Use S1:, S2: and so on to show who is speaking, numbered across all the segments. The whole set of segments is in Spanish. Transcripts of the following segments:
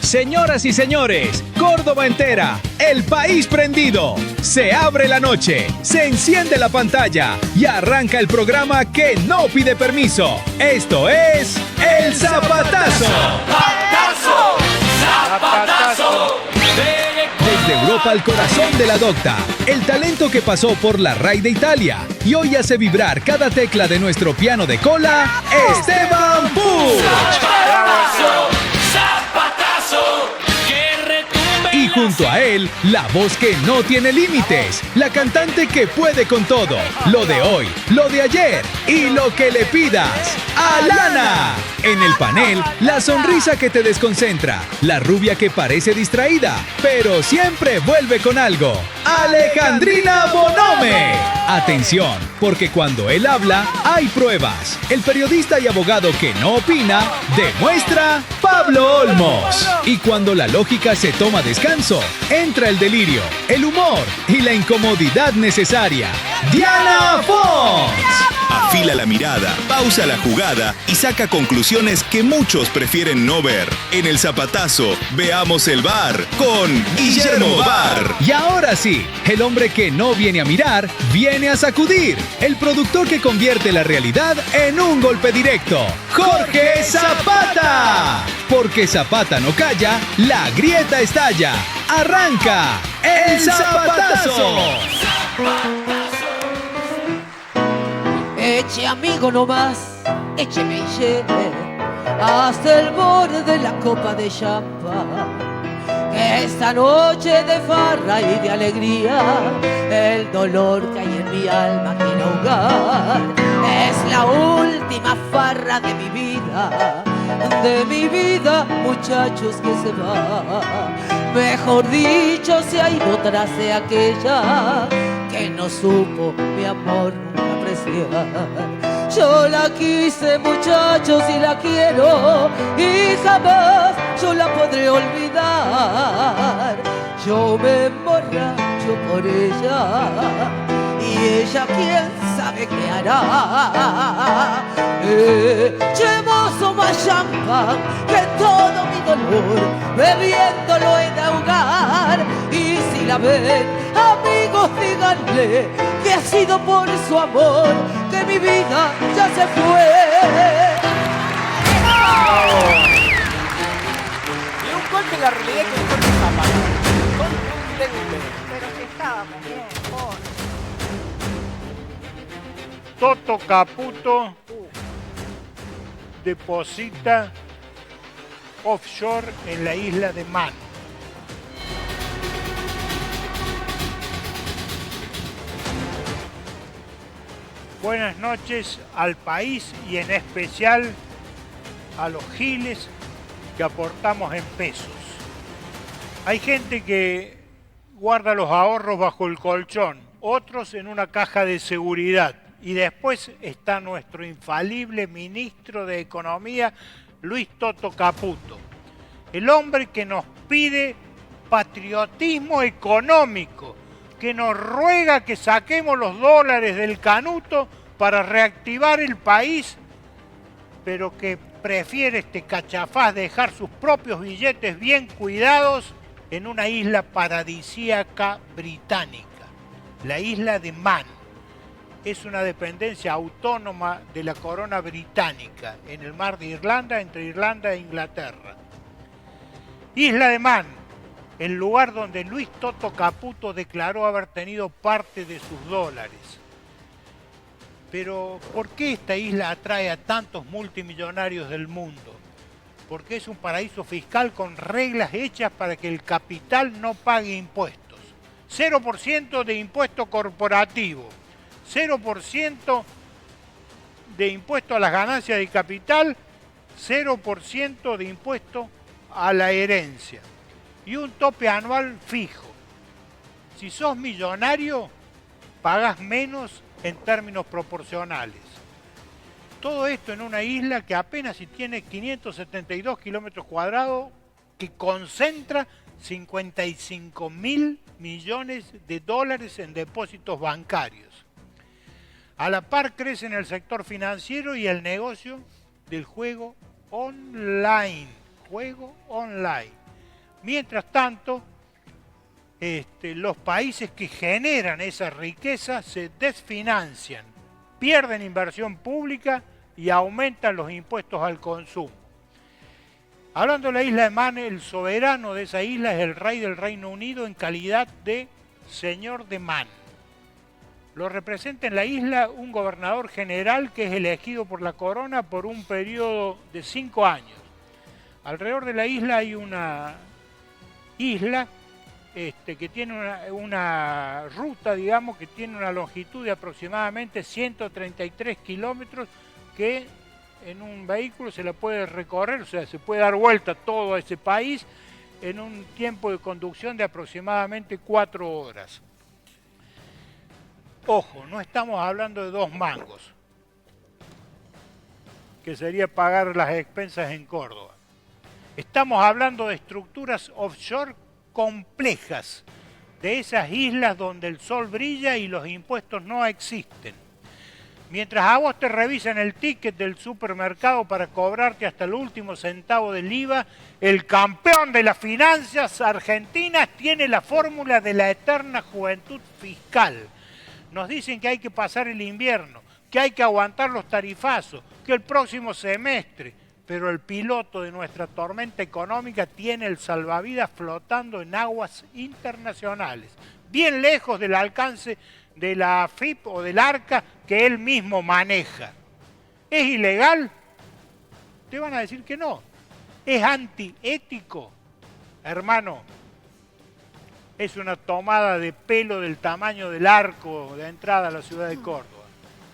S1: Señoras y señores, Córdoba entera, el país prendido. Se abre la noche, se enciende la pantalla y arranca el programa que no pide permiso. Esto es El Zapatazo.
S2: ¡Zapatazo! ¡Zapatazo!
S1: Desde Europa al corazón de la docta, el talento que pasó por la RAI de Italia y hoy hace vibrar cada tecla de nuestro piano de cola, Esteban Puch.
S2: ¡Zapatazo! ¡Zapatazo! ¡Que retumbe!
S1: Y junto a él, la voz que no tiene límites, la cantante que puede con todo, lo de hoy, lo de ayer y lo que le pidas, Alana. En el panel, la sonrisa que te desconcentra, la rubia que parece distraída, pero siempre vuelve con algo, Alejandrina Bonome. Atención, porque cuando él habla, hay pruebas. El periodista y abogado que no opina, demuestra Pablo Olmos. Y cuando la lógica se toma descanso, entra el delirio, el humor y la incomodidad necesaria. Diana Fons.
S3: Afila la mirada, pausa la jugada y saca conclusiones que muchos prefieren no ver. En El Zapatazo, veamos el VAR con Guillermo VAR.
S1: Y ahora sí, el hombre que no viene a mirar, viene a sacudir. El productor que convierte la realidad en un golpe directo, Jorge Zapata. Porque Zapata no calla, la grieta estalla. Arranca El Zapatazo.
S4: Eche amigo nomás, écheme y lleve hasta el borde de la copa de champán. Que esta noche de farra y de alegría, el dolor que hay en mi alma quiere ahogar. Es la última farra de mi vida, muchachos, que se va. Mejor dicho, se ha ido tras de aquella que no supo mi amor nunca apreciar. Yo la quise, muchachos, y la quiero, y jamás yo la podré olvidar. Yo me emborracho por ella, y ella quién sabe qué hará. Echemos más champán que todo mi dolor, bebiéndolo he de ahogar. Y si la ven, amigos, díganle que ha sido por su amor que mi vida ya se fue.
S5: Y un golpe en la realidad que un golpe en Zapata. Contundente.
S6: Pero si estábamos bien, por.
S7: Toto Caputo deposita offshore en la isla de Man. Buenas noches al país y en especial a los giles que aportamos en pesos. Hay gente que guarda los ahorros bajo el colchón, otros en una caja de seguridad. Y después está nuestro infalible ministro de Economía, Luis Toto Caputo. El hombre que nos pide patriotismo económico, que nos ruega que saquemos los dólares del canuto para reactivar el país, pero que prefiere este cachafaz dejar sus propios billetes bien cuidados en una isla paradisíaca británica, la isla de Man. Es una dependencia autónoma de la corona británica en el mar de Irlanda, entre Irlanda e Inglaterra. Isla de Man, el lugar donde Luis Toto Caputo declaró haber tenido parte de sus dólares. Pero, ¿por qué esta isla atrae a tantos multimillonarios del mundo? Porque es un paraíso fiscal con reglas hechas para que el capital no pague impuestos. 0% de impuesto corporativo, 0% de impuesto a las ganancias de capital, 0% de impuesto a la herencia y un tope anual fijo. Si sos millonario, pagás menos en términos proporcionales. Todo esto en una isla que apenas si tiene 572 kilómetros cuadrados, que concentra 55.000 millones de dólares en depósitos bancarios. A la par crecen el sector financiero y el negocio del juego online. Mientras tanto, los países que generan esa riqueza se desfinancian, pierden inversión pública y aumentan los impuestos al consumo. Hablando de la isla de Man, el soberano de esa isla es el rey del Reino Unido en calidad de señor de Man. Lo representa en la isla un gobernador general que es elegido por la corona por un periodo de 5 años. Alrededor de la isla hay una isla que tiene una ruta, digamos, que tiene una longitud de aproximadamente 133 kilómetros que en un vehículo se la puede recorrer, o sea, se puede dar vuelta todo ese país en un tiempo de conducción de aproximadamente 4 horas. Ojo, no estamos hablando de 2 mangos, que sería pagar las expensas en Córdoba. Estamos hablando de estructuras offshore complejas, de esas islas donde el sol brilla y los impuestos no existen. Mientras a vos te revisan el ticket del supermercado para cobrarte hasta el último centavo del IVA, el campeón de las finanzas argentinas tiene la fórmula de la eterna juventud fiscal. Nos dicen que hay que pasar el invierno, que hay que aguantar los tarifazos, que el próximo semestre, pero el piloto de nuestra tormenta económica tiene el salvavidas flotando en aguas internacionales, bien lejos del alcance de la AFIP o del ARCA que él mismo maneja. ¿Es ilegal? Te van a decir que no. ¿Es antiético? Hermano, es una tomada de pelo del tamaño del arco de entrada a la ciudad de Córdoba.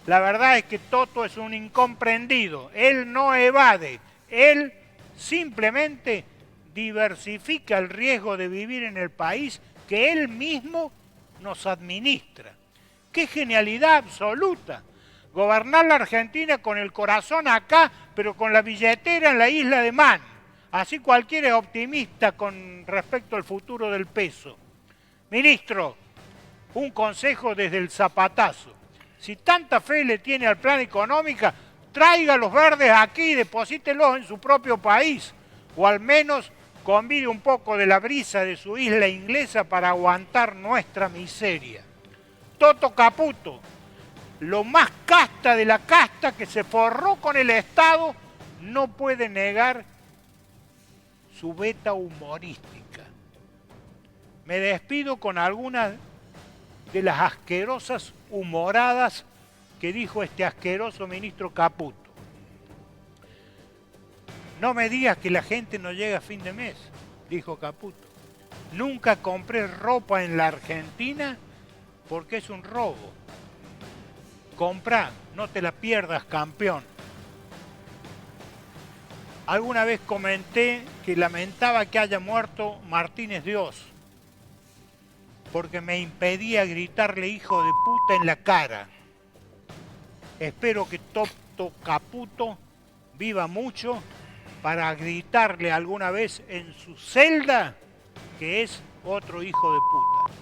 S7: La verdad es que Toto es un incomprendido. Él no evade. Él simplemente diversifica el riesgo de vivir en el país que él mismo nos administra. ¡Qué genialidad absoluta! Gobernar la Argentina con el corazón acá, pero con la billetera en la isla de Man. Así cualquiera es optimista con respecto al futuro del peso. Ministro, un consejo desde el zapatazo. Si tanta fe le tiene al plan económico, traiga a los verdes aquí y deposítelos en su propio país. O al menos convide un poco de la brisa de su isla inglesa para aguantar nuestra miseria. Toto Caputo, lo más casta de la casta que se forró con el Estado, no puede negar su beta humorística. Me despido con algunas de las asquerosas humoradas que dijo este asqueroso ministro Caputo. No me digas que la gente no llega a fin de mes, dijo Caputo. Nunca compré ropa en la Argentina porque es un robo. Comprá, no te la pierdas, campeón. Alguna vez comenté que lamentaba que haya muerto Martínez Dios, porque me impedía gritarle hijo de puta en la cara. Espero que Toto Caputo viva mucho para gritarle alguna vez en su celda que es otro hijo de puta.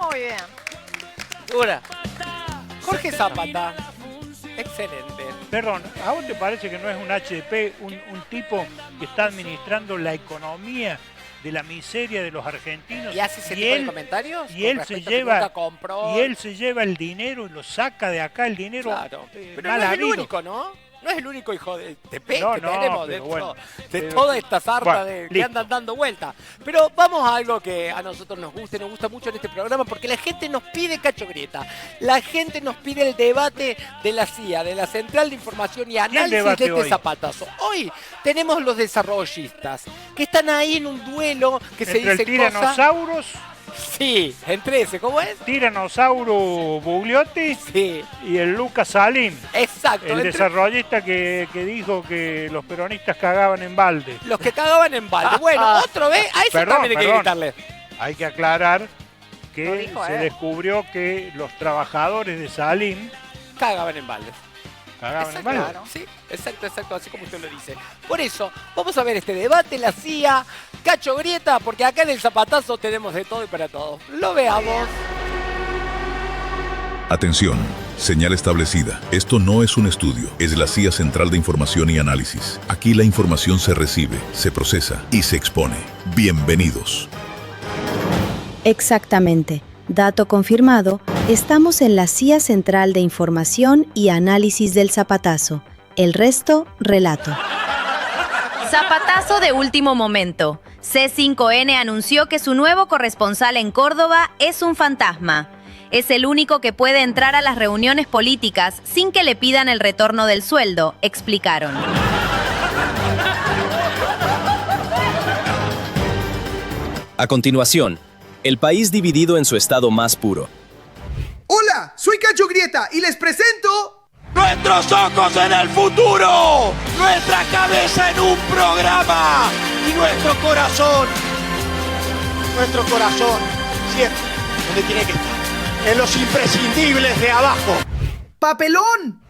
S5: Muy bien. Dura. Jorge Zapata. Excelente.
S7: Perdón, ¿a vos te parece que no es un HDP, un tipo que está administrando la economía de la miseria de los argentinos?
S5: ¿Y hace ese tipo de comentarios?
S7: Y él se lleva el dinero y lo saca de acá el dinero.
S5: Claro. Pero
S7: mal
S5: no es el
S7: habido.
S5: único, ¿no? No es el único hijo de P
S7: No,
S5: que
S7: no,
S5: tenemos
S7: pero
S5: dentro de
S7: pero-
S5: toda esta sarta
S7: Bueno,
S5: que
S7: listo.
S5: andan dando vueltas. Pero vamos a algo que a nosotros nos gusta mucho en este programa, porque la gente nos pide Cacho Grieta. La gente nos pide el debate de la CIA, de la Central de Información y Análisis de
S7: debate
S5: este
S7: hoy?
S5: zapatazo. Hoy tenemos los desarrollistas, que están ahí en un duelo que se
S7: Entre el
S5: dice cosas...
S7: tiranosauros,
S5: Sí, entre ese, ¿cómo es?
S7: tiranosaurio Bugliotti
S5: Sí,
S7: y el Lucas Salim,
S5: exacto.
S7: el
S5: entre-
S7: desarrollista que dijo que los peronistas cagaban en balde.
S5: Los que cagaban en balde. Bueno, otro vez, a eso
S7: Perdón,
S5: también hay que
S7: perdón.
S5: gritarle.
S7: Hay que aclarar
S6: Lo
S7: que
S6: dijo
S7: se
S6: él.
S7: descubrió que los trabajadores de Salim
S5: Cagaban en balde.
S7: cagaban en
S5: Exacto,
S7: balde.
S5: sí, exacto, así como usted lo dice. Por eso, vamos a ver este debate, la CIA, Cacho Grieta, porque acá en el zapatazo tenemos de todo y para todos. Lo veamos.
S3: Atención,
S8: Señal establecida. Esto no es un estudio, es la CIA Central de Información y Análisis. Aquí la información se recibe, se procesa y se expone. Bienvenidos.
S9: Exactamente. Dato confirmado, estamos en la CIA Central de Información y Análisis del Zapatazo. El resto, relato.
S10: Zapatazo de último momento. C5N anunció que su nuevo corresponsal en Córdoba es un fantasma. Es el único que puede entrar a las reuniones políticas sin que le pidan el retorno del sueldo, explicaron.
S11: A continuación, el país dividido en su estado más puro.
S12: Hola, soy Cacho Grieta y les presento...
S2: Nuestros ojos en el futuro, nuestra cabeza en un programa y nuestro corazón siempre donde tiene que estar, en los imprescindibles de abajo.
S12: ¡Papelón!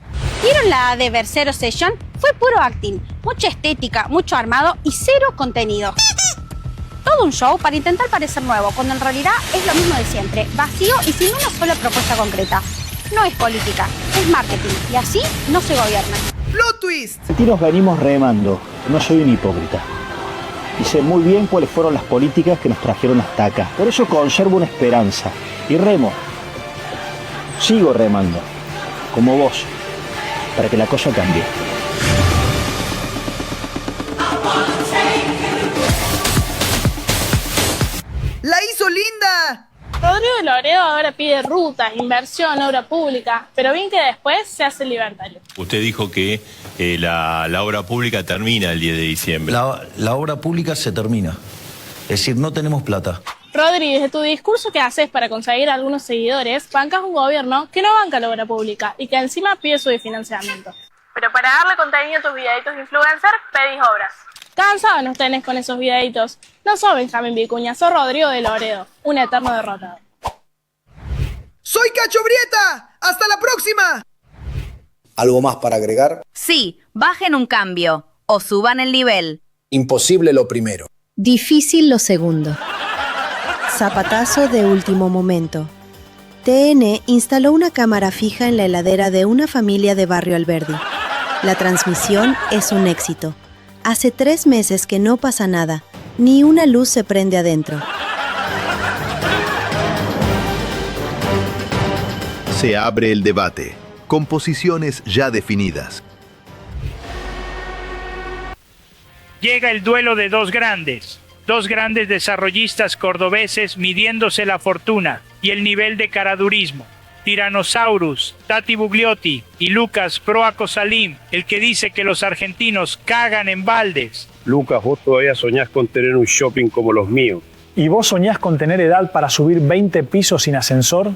S6: ¿Vieron la de Versero Session? Fue puro acting, mucha estética, mucho armado y cero contenido. Todo un show para intentar parecer nuevo, cuando en realidad es lo mismo de siempre, vacío y sin una sola propuesta concreta. No es política, es marketing y así no se gobierna.
S12: ¡Plot twist!
S13: Aquí nos venimos remando, no soy un hipócrita. Y sé muy bien cuáles fueron las políticas que nos trajeron hasta acá. Por eso conservo una esperanza y remo. Sigo remando, como vos, para que la cosa cambie.
S12: ¡La hizo linda!
S14: Rodrigo de Loredo ahora pide rutas, inversión, obra pública, pero bien que después se hace libertario.
S15: Usted dijo que la obra pública termina el 10 de diciembre.
S16: La obra pública se termina. Es decir, no tenemos plata.
S14: Rodri, desde tu discurso que haces para conseguir algunos seguidores, bancas un gobierno que no banca la obra pública y que encima pide su financiamiento. Pero para darle contenido a tus videitos de influencer, pedís obras. Cansados nos tenés con esos videitos. No sos Benjamín Vicuña, sos Rodrigo de Loredo, un eterno derrotado.
S12: ¡Soy Cacho Brieta! ¡Hasta la próxima!
S17: ¿Algo más para agregar?
S10: Sí, bajen un cambio o suban el nivel.
S17: Imposible lo primero.
S9: Difícil lo segundo. Zapatazo de último momento. TN instaló una cámara fija en la heladera de una familia de Barrio Alberdi. La transmisión es un éxito. Hace 3 meses que no pasa nada, ni una luz se prende adentro.
S18: Se abre el debate, con posiciones ya definidas.
S7: Llega el duelo de dos grandes desarrollistas cordobeses midiéndose la fortuna y el nivel de caradurismo. Tyrannosaurus, Tati Bugliotti y Lucas Proaco Salim, el que dice que los argentinos cagan en baldes.
S19: Lucas, vos todavía soñás con tener un shopping como los míos.
S20: ¿Y vos soñás con tener edad para subir 20 pisos sin ascensor?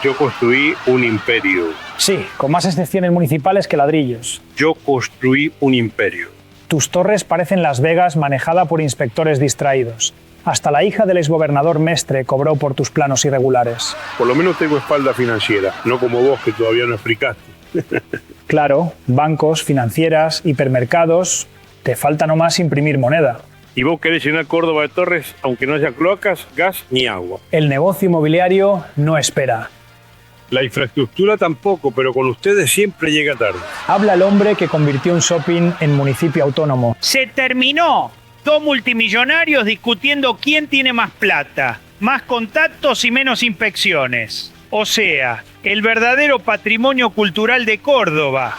S19: Yo construí un imperio.
S20: Sí, con más excepciones municipales que ladrillos.
S19: Yo construí un imperio.
S20: Tus torres parecen Las Vegas manejada por inspectores distraídos. Hasta la hija del exgobernador Mestre cobró por tus planos irregulares.
S19: Por lo menos tengo espalda financiera, no como vos que todavía no explicaste.
S20: Claro, bancos, financieras, hipermercados. Te falta nomás imprimir moneda.
S19: Y vos querés llenar Córdoba de torres aunque no haya cloacas, gas ni agua.
S20: El negocio inmobiliario no espera.
S19: La infraestructura tampoco, pero con ustedes siempre llega tarde.
S20: Habla el hombre que convirtió un shopping en municipio autónomo.
S7: ¡Se terminó! 2 multimillonarios discutiendo quién tiene más plata, más contactos y menos inspecciones. O sea, el verdadero patrimonio cultural de Córdoba.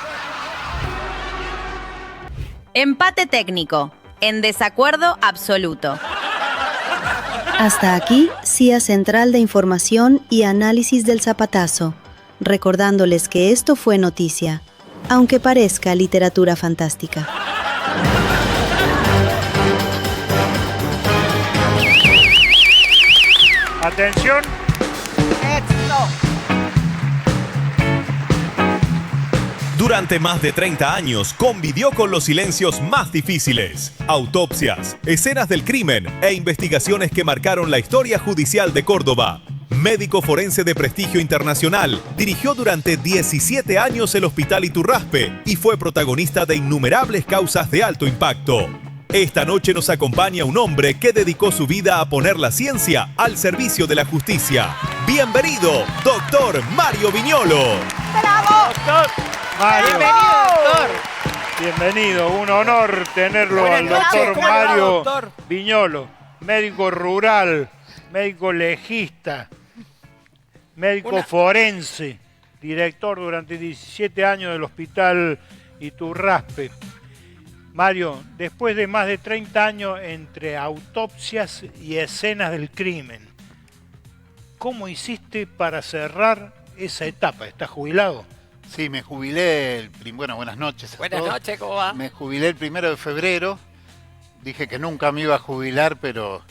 S10: Empate técnico, en desacuerdo absoluto.
S9: Hasta aquí, CIA Central de Información y Análisis del Zapatazo, recordándoles que esto fue noticia, aunque parezca literatura fantástica.
S7: Atención.
S3: Durante más de 30 años convivió con los silencios más difíciles, autopsias, escenas del crimen e investigaciones que marcaron la historia judicial de Córdoba. Médico forense de prestigio internacional, dirigió durante 17 años el Hospital Iturraspe y fue protagonista de innumerables causas de alto impacto. Esta noche nos acompaña un hombre que dedicó su vida a poner la ciencia al servicio de la justicia. Bienvenido, doctor Mario Viñolo.
S14: ¡Bravo!
S7: Doctor Mario.
S5: Bienvenido, doctor.
S7: Bienvenido, un honor tenerlo al doctor Mario Viñolo, médico rural, médico legista, médico forense, director durante 17 años del Hospital Iturraspe. Mario, después de más de 30 años entre autopsias y escenas del crimen, ¿cómo hiciste para cerrar esa etapa? ¿Estás jubilado?
S21: Sí, me jubilé, bueno, buenas noches a todos.
S5: Buenas noches, ¿cómo va?
S21: Me jubilé el 1 de febrero. Dije que nunca me iba a jubilar, pero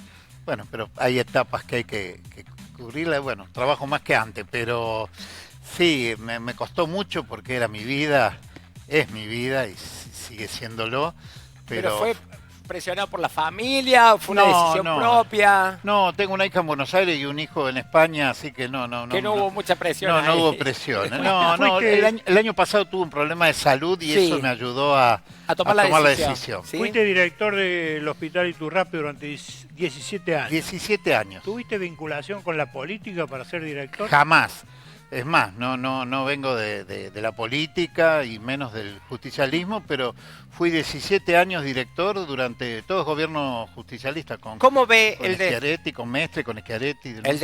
S21: bueno, pero hay etapas que hay que cubrirlas. Bueno, trabajo más que antes, pero sí, me costó mucho porque era mi vida, es mi vida y sigue siéndolo.
S5: Pero fue presionado por la familia, fue una decisión propia.
S21: No, tengo una hija en Buenos Aires y un hijo en España, así que no
S5: hubo mucha presión.
S21: No hubo presión. No, el año pasado tuve un problema de salud y eso me ayudó a tomar la decisión.
S7: ¿Sí? Fuiste director del Hospital Iturraspe durante 17 años.
S21: 17 años.
S7: ¿Tuviste vinculación con la política para ser director?
S21: Jamás. Es más, no vengo de la política y menos del justicialismo, pero fui 17 años director durante todos los gobiernos justicialistas.
S5: ¿Cómo ve
S21: con Schiaretti, con Mestre, con Schiaretti?
S5: El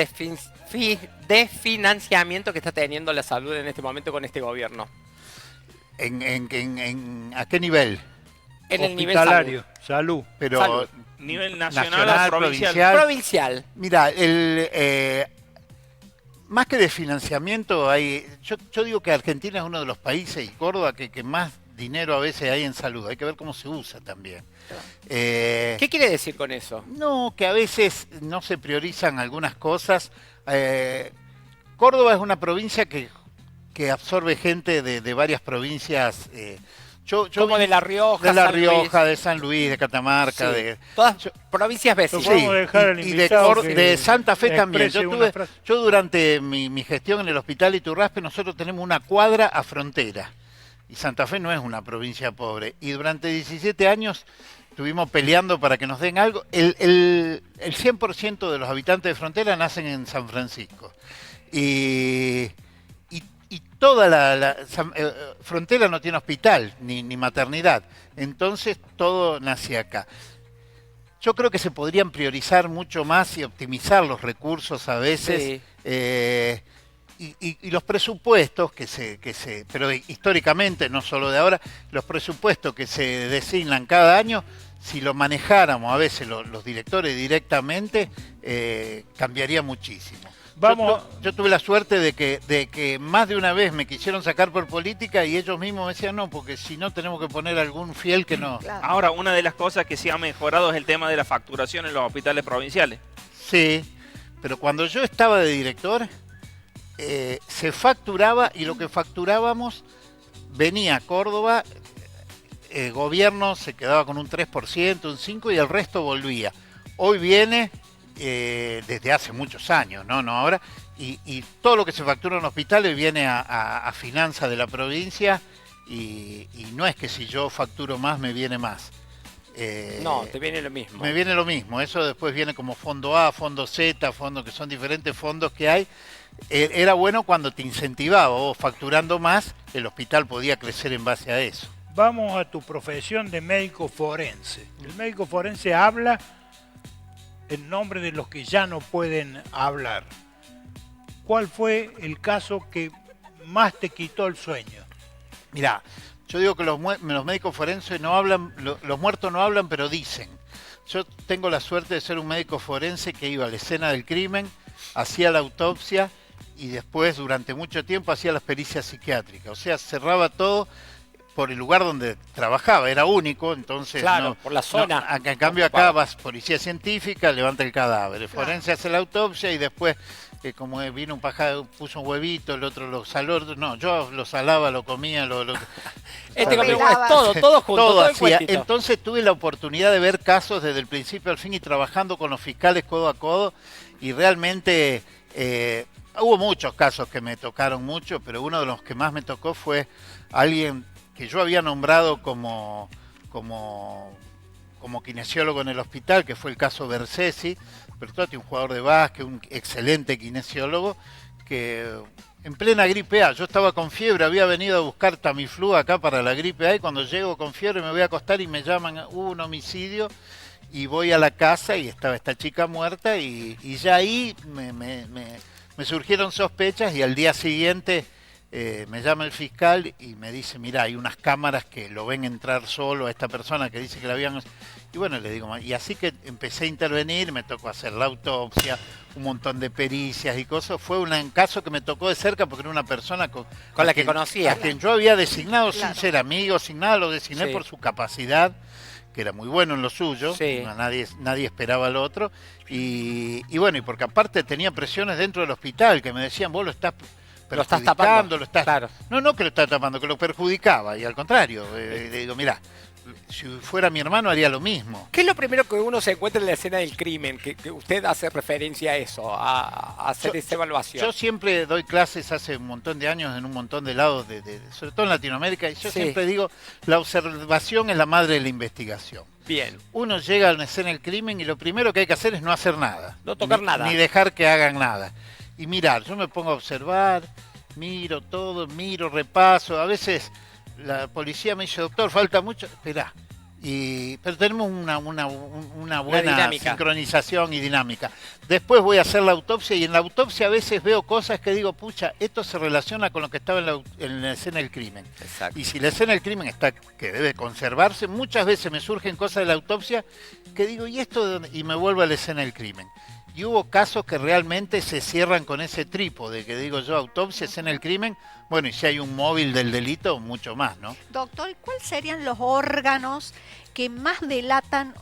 S5: desfinanciamiento que está teniendo la salud en este momento con este gobierno?
S21: ¿A qué nivel?
S5: En el nivel
S21: salud. Pero
S5: salud.
S21: ¿Nivel nacional
S5: provincial?
S21: Mira, más que de financiamiento, yo digo que Argentina es uno de los países, y Córdoba, que más dinero a veces hay en salud. Hay que ver cómo se usa también.
S5: ¿Qué quiere decir con eso?
S21: No, que a veces no se priorizan algunas cosas. Córdoba es una provincia que absorbe gente de varias provincias.
S5: Como de La Rioja,
S21: de La Rioja, de San Luis, de Catamarca,
S5: todas provincias vecinas.
S21: Y de Santa Fe también. Yo durante mi gestión en el Hospital Iturraspe, nosotros tenemos una cuadra a frontera. Y Santa Fe no es una provincia pobre. Y durante 17 años estuvimos peleando para que nos den algo. El 100% de los habitantes de frontera nacen en San Francisco. Y toda la frontera no tiene hospital ni maternidad, entonces todo nace acá. Yo creo que se podrían priorizar mucho más y optimizar los recursos a veces, y los presupuestos pero históricamente, no solo de ahora, los presupuestos que se designan cada año, si lo manejáramos a veces los directores directamente, cambiaría muchísimo. Yo tuve la suerte de que más de una vez me quisieron sacar por política y ellos mismos me decían no, porque si no tenemos que poner algún fiel que no.
S22: Claro. Ahora, una de las cosas que sí ha mejorado es el tema de la facturación en los hospitales provinciales.
S21: Sí, pero cuando yo estaba de director, se facturaba y lo que facturábamos venía a Córdoba, gobierno se quedaba con un 3%, un 5% y el resto volvía. Hoy viene... desde hace muchos años, no ahora, y todo lo que se factura en hospitales viene a finanzas de la provincia y no es que si yo facturo más me viene más.
S5: No, te viene lo mismo.
S21: Me viene lo mismo, eso después viene como fondo A, fondo Z, fondos que son diferentes fondos que hay. Era bueno cuando te incentivaba, o facturando más, el hospital podía crecer en base a eso.
S7: Vamos a tu profesión de médico forense. El médico forense habla en nombre de los que ya no pueden hablar. ¿Cuál fue el caso que más te quitó el sueño?
S21: Mirá, yo digo que los médicos forenses no hablan, los muertos no hablan, pero dicen. Yo tengo la suerte de ser un médico forense que iba a la escena del crimen, hacía la autopsia y después durante mucho tiempo hacía las pericias psiquiátricas. O sea, cerraba todo por el lugar donde trabajaba, era único, entonces...
S5: Claro, por la zona.
S21: En cambio acá vas policía científica, levanta el cadáver, el forense hace la autopsia y después, como vino un pájaro, puso un huevito, el otro lo saló, no, yo lo salaba, lo comía,
S5: todo junto, todo
S21: hacía. Entonces tuve la oportunidad de ver casos desde el principio al fin y trabajando con los fiscales codo a codo y realmente... hubo muchos casos que me tocaron mucho, pero uno de los que más me tocó fue alguien que yo había nombrado como como kinesiólogo en el hospital, que fue el caso Bersesi, Bertotti, un jugador de básquet, un excelente kinesiólogo, que en plena gripe A, yo estaba con fiebre, había venido a buscar Tamiflu acá para la gripe A, y cuando llego con fiebre me voy a acostar y me llaman, hubo un homicidio, y voy a la casa y estaba esta chica muerta, y ya ahí me surgieron sospechas, y al día siguiente me llama el fiscal y me dice, mira, hay unas cámaras que lo ven entrar solo a esta persona que dice que la habían... Y bueno, le digo, y así que empecé a intervenir, me tocó hacer la autopsia, un montón de pericias y cosas. Fue un caso que me tocó de cerca porque era una persona con
S5: la que conocía.
S21: A quien yo había designado sin ser amigo, sin nada, lo designé por su capacidad, que era muy bueno en lo suyo, nadie esperaba al otro. Y bueno, y porque aparte tenía presiones dentro del hospital que me decían, vos lo estás
S5: tapando.
S21: Claro. No que lo está tapando, que lo perjudicaba, y al contrario, le digo, mirá, si fuera mi hermano haría lo mismo.
S5: ¿Qué es lo primero que uno se encuentra en la escena del crimen? Que usted hace referencia a eso, a hacer esa evaluación.
S21: Yo siempre doy clases hace un montón de años en un montón de lados, sobre todo en Latinoamérica, y yo siempre digo, la observación es la madre de la investigación.
S5: Bien.
S21: Uno llega a una escena del crimen y lo primero que hay que hacer es no hacer nada.
S5: No tocar nada.
S21: Ni dejar que hagan nada. Y mirar, yo me pongo a observar, miro todo, repaso. A veces la policía me dice, doctor, falta mucho. Esperá. Pero tenemos una buena sincronización y dinámica. Después voy a hacer la autopsia, y en la autopsia a veces veo cosas que digo, pucha, esto se relaciona con lo que estaba en la escena del crimen.
S5: Exacto.
S21: Y si la escena del crimen está, que debe conservarse, muchas veces me surgen cosas de la autopsia que digo, ¿y esto de dónde? Y me vuelvo a la escena del crimen. Y hubo casos que realmente se cierran con ese trípode, que digo yo, autopsia, escena del crimen, bueno, y si hay un móvil del delito, mucho más, ¿no?
S1: Doctor, ¿cuáles serían los órganos que más delatan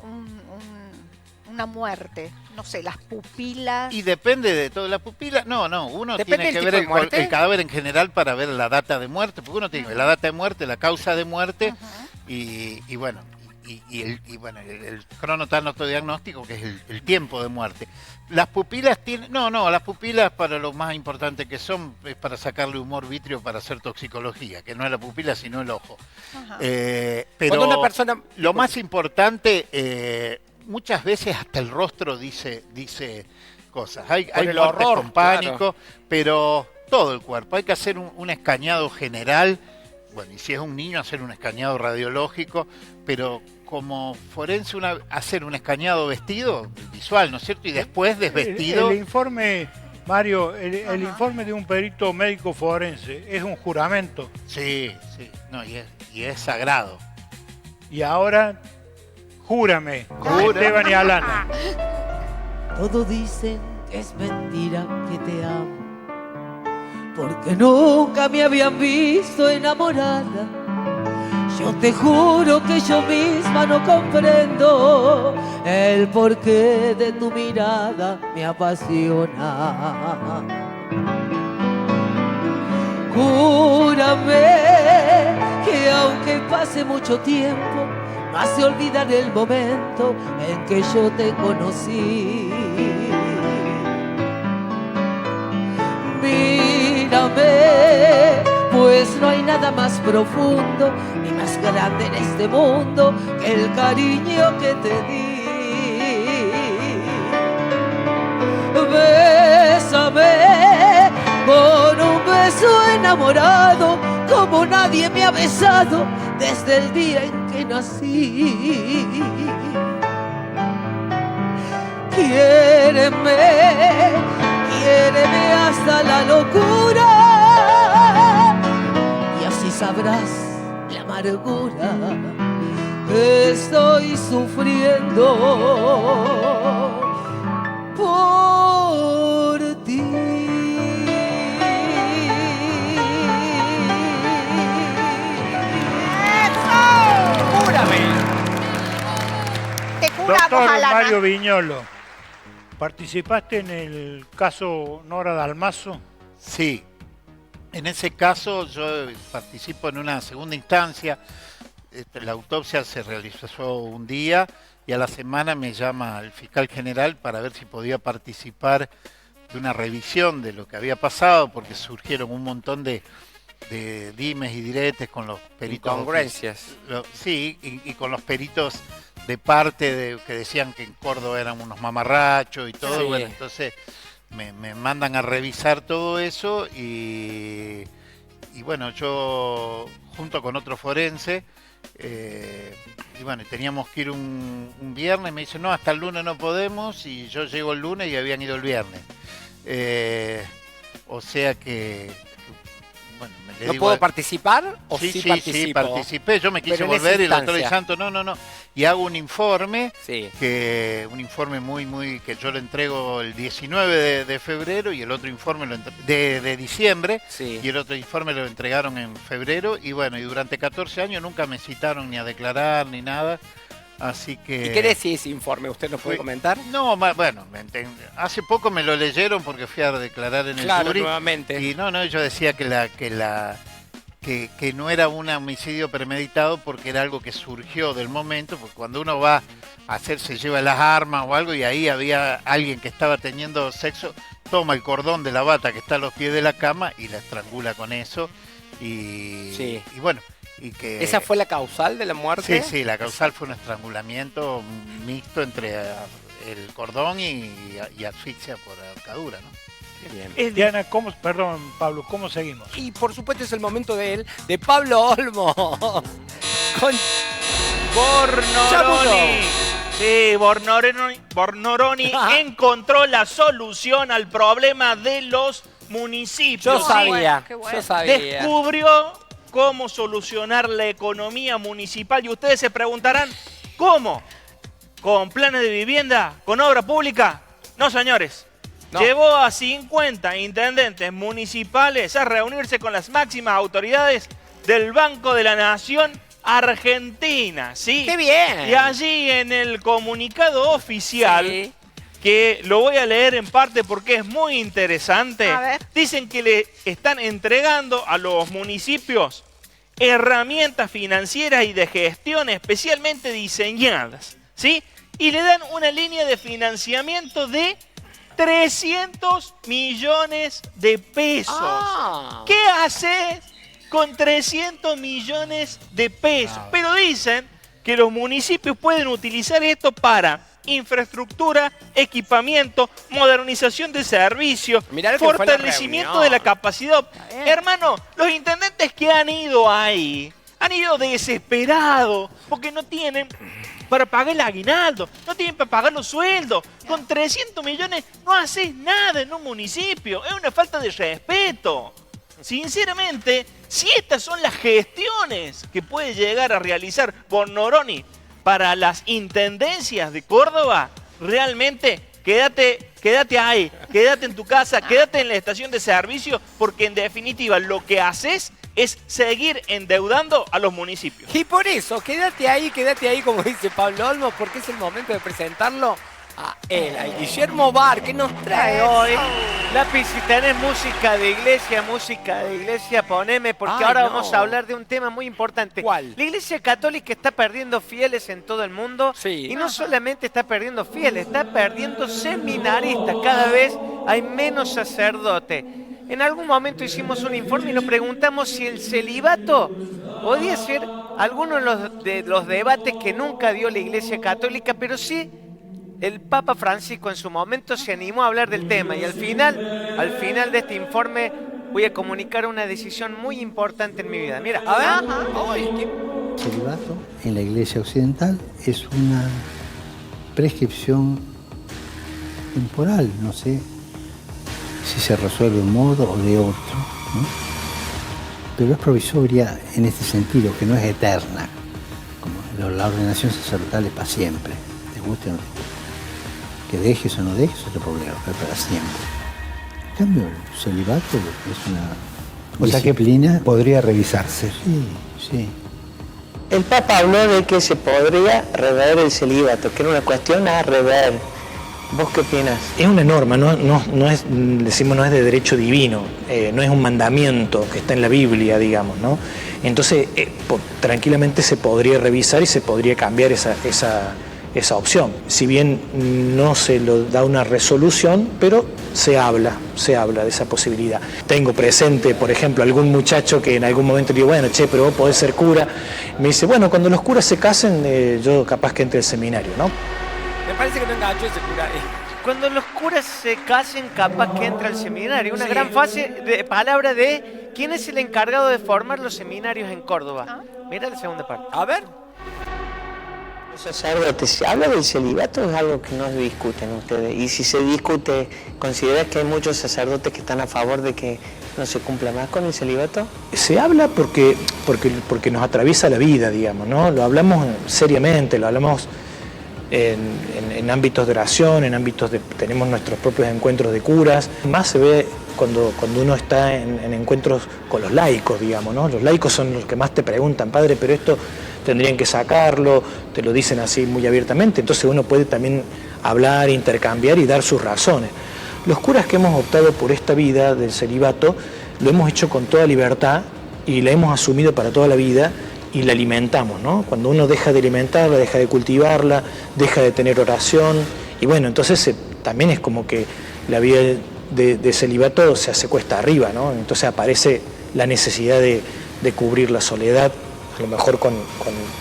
S1: una muerte? No sé, las pupilas.
S21: Y depende de todo. La pupila, no, uno tiene que ver el cadáver en general para ver la data de muerte, porque uno tiene que ver la data de muerte, la causa de muerte, y bueno... Y el cronotánatodiagnóstico, que es el tiempo de muerte. Las pupilas tienen... No, las pupilas, para lo más importante que son, es para sacarle humor vítreo para hacer toxicología, que no es la pupila sino el ojo. Pero
S5: una persona...
S21: lo más importante, muchas veces hasta el rostro dice cosas. Hay muertes con pánico, pero todo el cuerpo. Hay que hacer un escaneado general. Bueno, y si es un niño, hacer un escaneado radiológico, pero como forense hacer un escaneado visual, ¿no es cierto? Y después desvestido.
S7: El informe, Mario, el informe de un perito médico forense es un juramento.
S21: Sí, no, y es sagrado.
S7: Y ahora, júrame, Esteban y Alana.
S4: Todos dicen que es mentira que te amo, porque nunca me habían visto enamorada. Yo te juro que yo misma no comprendo el porqué de tu mirada me apasiona. Júrame que aunque pase mucho tiempo, no hace olvidar el momento en que yo te conocí. Mírame, pues no hay nada más profundo ni más grande en este mundo que el cariño que te di. Bésame con un beso enamorado, como nadie me ha besado desde el día en que nací. Quiéreme hasta la locura, y así sabrás la amargura que estoy sufriendo por ti.
S5: ¡Júrame!
S1: Te juramos,
S7: Doctor
S1: Alana.
S7: Mario Viñolo, ¿participaste en el caso Nora Dalmazo?
S21: Sí, en ese caso yo participo en una segunda instancia. La autopsia se realizó un día y a la semana me llama el fiscal general para ver si podía participar de una revisión de lo que había pasado, porque surgieron un montón de dimes y diretes con los peritos.
S5: Incongruencias.
S21: Sí, y con los peritos de parte de que decían que en Córdoba eran unos mamarrachos y todo.
S5: Sí.
S21: Bueno, entonces me mandan a revisar todo eso y bueno, yo junto con otro forense, y bueno, teníamos que ir un viernes, me dicen, no, hasta el lunes no podemos, y yo llego el lunes y habían ido el viernes. O sea que bueno,
S5: ¿No puedo participar o
S21: sí,
S5: sí,
S21: sí,
S5: participo?
S21: sí, participé, yo me quise
S5: Pero en
S21: volver
S5: esa
S21: y el doctor Di
S5: instancia.
S21: Santo, no, y hago un informe,
S5: Sí.
S21: un informe muy, que yo lo entrego el 19 de febrero y el otro informe de diciembre,
S5: Sí.
S21: y el otro informe lo entregaron en febrero, y bueno, y durante 14 años nunca me citaron ni a declarar ni nada, así que...
S5: ¿Y qué decía ese informe? ¿Usted nos puede comentar?
S21: No, bueno, hace poco me lo leyeron porque fui a declarar en el
S5: Claro,
S21: jury.
S5: nuevamente.
S21: Y no, yo decía que no era un homicidio premeditado porque era algo que surgió del momento, porque cuando uno va a se lleva las armas o algo y ahí había alguien que estaba teniendo sexo, toma el cordón de la bata que está a los pies de la cama y la estrangula con eso y bueno. Y que,
S5: ¿Esa fue la causal de la muerte?
S21: Sí, la causal fue un estrangulamiento mixto entre el cordón y asfixia por ahorcadura, ¿no?
S5: Bien.
S7: Diana, perdón, Pablo, ¿cómo seguimos?
S5: Y por supuesto es el momento de Pablo Olmo. Con
S22: Bornoroni. Sí, Bornoroni encontró la solución al problema de los municipios.
S5: Yo sabía,
S1: Qué bueno.
S5: yo sabía.
S22: Descubrió cómo solucionar la economía municipal y ustedes se preguntarán, ¿cómo? ¿Con planes de vivienda? ¿Con obra pública? No, señores.
S5: No.
S22: Llevó a 50 intendentes municipales a reunirse con las máximas autoridades del Banco de la Nación Argentina, ¿sí?
S5: ¡Qué bien!
S22: Y allí en el comunicado oficial, que lo voy a leer en parte porque es muy interesante,
S1: A ver.
S22: dicen que le están entregando a los municipios herramientas financieras y de gestión especialmente diseñadas, ¿sí? Y le dan una línea de financiamiento de 300 millones de pesos.
S5: Ah.
S22: ¿Qué haces con 300 millones de pesos? Pero dicen que los municipios pueden utilizar esto para infraestructura, equipamiento, modernización de servicios,
S5: Mirá lo que fue la
S22: fortalecimiento
S5: reunión.
S22: de la capacidad. Hermano, los intendentes que han ido ahí han ido desesperados porque no tienen para pagar el aguinaldo, no tienen para pagar los sueldos. Con 300 millones no haces nada en un municipio. Es una falta de respeto. Sinceramente, si estas son las gestiones que puede llegar a realizar Bornoroni para las intendencias de Córdoba, realmente quédate ahí, quédate en tu casa, quédate en la estación de servicio, porque en definitiva lo que haces es seguir endeudando a los municipios.
S5: Y por eso, quédate ahí, como dice Pablo Olmos, porque es el momento de presentarlo a él, a Guillermo Bar, que nos trae hoy.
S8: Lápiz, si tenés música de iglesia, poneme, porque
S5: Ay,
S8: ahora
S5: no.
S8: vamos a hablar de un tema muy importante.
S5: ¿Cuál?
S8: La Iglesia Católica está perdiendo fieles en todo el mundo.
S5: Sí.
S8: Y no solamente está perdiendo fieles, está perdiendo seminaristas. Cada vez hay menos sacerdotes. En algún momento hicimos un informe y nos preguntamos si el celibato podía ser alguno de los debates que nunca dio la Iglesia Católica, pero sí el Papa Francisco en su momento se animó a hablar del tema y al final de este informe voy a comunicar una decisión muy importante en mi vida. Mira,
S5: A ver,
S11: El celibato en la Iglesia Occidental es una prescripción temporal, no sé si se resuelve de un modo o de otro, ¿no? Pero es provisoria en este sentido, que no es eterna, como la ordenación sacerdotal es para siempre, te guste o no te guste. Que dejes o no dejes es otro problema, pero para siempre. En cambio, el celibato es una disciplina que podría revisarse. Sí.
S23: El Papa habló de que se podría rever el celibato, que era una cuestión a rever. ¿Vos qué opinas?
S24: Es una norma, no es, decimos, no es de derecho divino, no es un mandamiento que está en la Biblia, digamos, ¿no? Entonces, tranquilamente se podría revisar y se podría cambiar esa esa opción. Si bien no se lo da una resolución, pero se habla de esa posibilidad. Tengo presente, por ejemplo, algún muchacho que en algún momento le digo, bueno, che, pero vos podés ser cura. Me dice, bueno, cuando los curas se casen, yo capaz que entre al seminario, ¿no?
S5: Me parece que no enganchó ese cura.
S8: Cuando los curas se casen, capaz que entra al seminario. Una gran palabra de quién es el encargado de formar los seminarios en Córdoba. Mira la segunda parte.
S5: A ver.
S23: Los sacerdotes, ¿se habla del celibato o es algo que no discuten ustedes? Y si se discute, ¿consideras que hay muchos sacerdotes que están a favor de que no se cumpla más con el celibato?
S24: Se habla porque nos atraviesa la vida, digamos, ¿no? Lo hablamos seriamente, lo hablamos en ámbitos de oración, en ámbitos tenemos nuestros propios encuentros de curas. Más se ve cuando uno está en encuentros con los laicos, digamos, ¿no? Los laicos son los que más te preguntan, padre, pero esto tendrían que sacarlo, te lo dicen así muy abiertamente, entonces uno puede también hablar, intercambiar y dar sus razones. Los curas que hemos optado por esta vida del celibato lo hemos hecho con toda libertad y la hemos asumido para toda la vida y la alimentamos, ¿no? Cuando uno deja de alimentarla, deja de cultivarla, deja de tener oración, y bueno, entonces también es como que la vida de celibato se hace cuesta arriba, ¿no? Entonces aparece la necesidad de cubrir la soledad, a lo mejor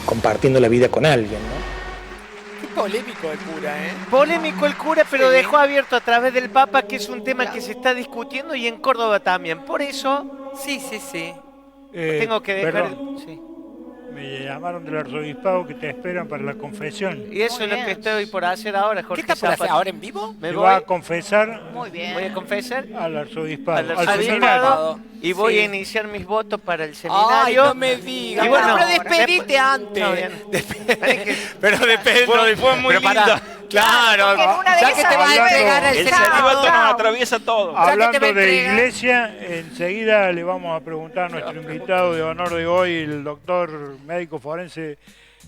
S24: compartiendo la vida con alguien, ¿no?
S5: Qué polémico el cura, ¿eh?
S8: Polémico el cura, pero dejó abierto a través del Papa que es un tema que se está discutiendo y en Córdoba también. Por eso, sí. Tengo que dejar... Sí.
S7: Me llamaron del arzobispado que te esperan para la confesión.
S8: Y eso es lo que estoy por hacer ahora, Jorge.
S5: ¿Qué estás por hacer ahora en vivo?
S7: Me voy a confesar.
S1: Muy bien.
S8: Voy a confesar
S7: al arzobispado.
S8: Al seminario. Y voy a iniciar mis votos para el seminario.
S5: Ay, no me digas.
S8: Y bueno,
S5: pero despedite antes.
S8: No, bien.
S5: Pero despedite.
S22: Fue muy lindo.
S5: Claro, ya que te va a entregar el
S22: celibato nos atraviesa todo.
S7: Hablando de iglesia, enseguida le vamos a preguntar a nuestro invitado de honor de hoy, el doctor médico forense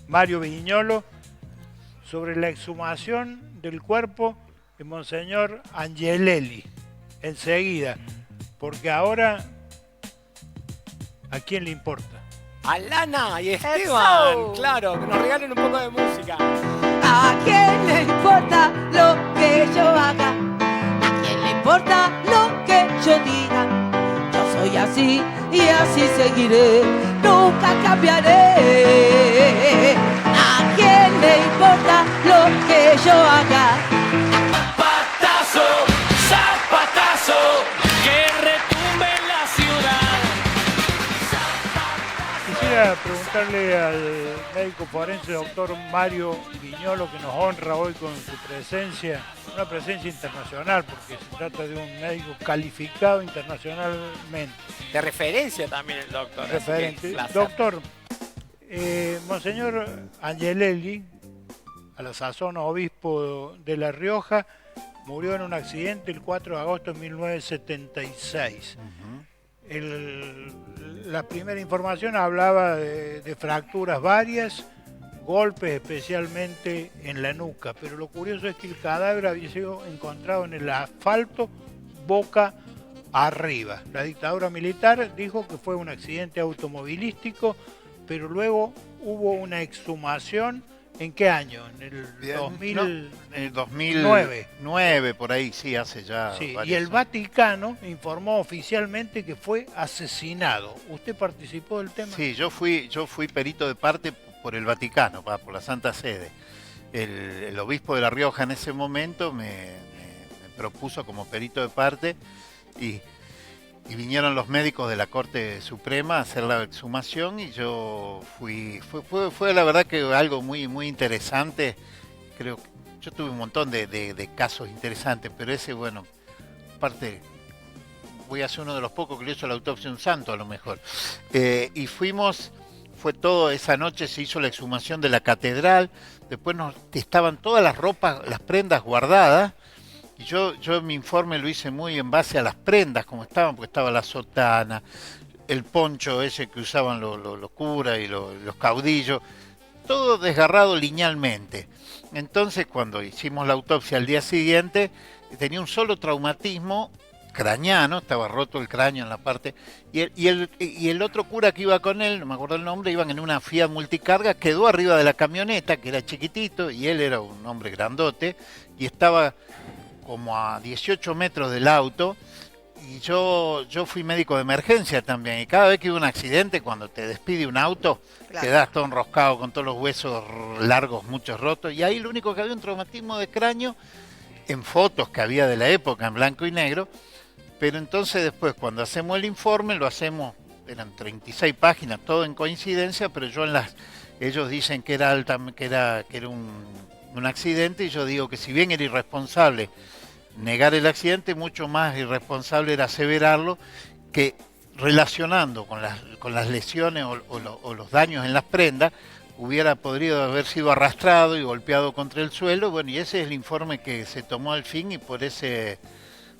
S7: Mario Viñolo, sobre la exhumación del cuerpo de Monseñor Angelelli. Enseguida, porque ahora, ¿a quién le importa?
S5: A Lana y Esteban, claro, que nos regalen un poco de música.
S4: ¿A quién le importa lo que yo haga? ¿A quién le importa lo que yo diga? Yo soy así y así seguiré, nunca cambiaré. ¿A quién le importa lo que yo haga?
S2: Zapatazo, zapatazo, que retumbe en la ciudad.
S7: Quisiera preguntarle al médico forense, doctor Mario Viñolo, que nos honra hoy con su presencia, una presencia internacional, porque se trata de un médico calificado internacionalmente.
S5: De referencia también el doctor.
S7: Referente. Doctor, Monseñor Angelelli, a la sazón obispo de La Rioja, murió en un accidente el 4 de agosto de 1976. La primera información hablaba de fracturas varias, golpes especialmente en la nuca, pero lo curioso es que el cadáver había sido encontrado en el asfalto boca arriba. La dictadura militar dijo que fue un accidente automovilístico, pero luego hubo una exhumación. ¿En qué año? ¿En el 2000?
S21: No, en el 2009, por ahí, sí, hace ya.
S7: Sí, y el Vaticano informó oficialmente que fue asesinado. ¿Usted participó del tema?
S21: Sí, yo fui perito de parte por el Vaticano, por la Santa Sede. El obispo de La Rioja en ese momento me propuso como perito de parte y vinieron los médicos de la Corte Suprema a hacer la exhumación y yo fue la verdad que algo muy, muy interesante. Creo que yo tuve un montón de casos interesantes, pero ese, bueno, aparte voy a ser uno de los pocos que le hizo la autopsia a un santo a lo mejor. Y fue todo, esa noche se hizo la exhumación de la catedral, después estaban todas las ropas, las prendas guardadas. Y yo mi informe lo hice muy en base a las prendas como estaban, porque estaba la sotana, el poncho ese que usaban los curas y los caudillos, todo desgarrado linealmente. Entonces cuando hicimos la autopsia al día siguiente, tenía un solo traumatismo craneano, estaba roto el cráneo en la parte, y el otro cura que iba con él, no me acuerdo el nombre, iban en una Fiat multicarga, quedó arriba de la camioneta, que era chiquitito, y él era un hombre grandote, y estaba como a 18 metros del auto, y yo fui médico de emergencia también, y cada vez que hubo un accidente, cuando te despide un auto,
S1: Claro.
S21: quedás todo enroscado con todos los huesos largos, muchos rotos, y ahí lo único que había un traumatismo de cráneo, en fotos que había de la época, en blanco y negro, pero entonces después cuando hacemos el informe, lo hacemos, eran 36 páginas, todo en coincidencia, pero yo ellos dicen que era un accidente, y yo digo que si bien era irresponsable negar el accidente, mucho más irresponsable era aseverarlo, que relacionando con las lesiones o los daños en las prendas, hubiera podido haber sido arrastrado y golpeado contra el suelo. Bueno, y ese es el informe que se tomó al fin, y por ese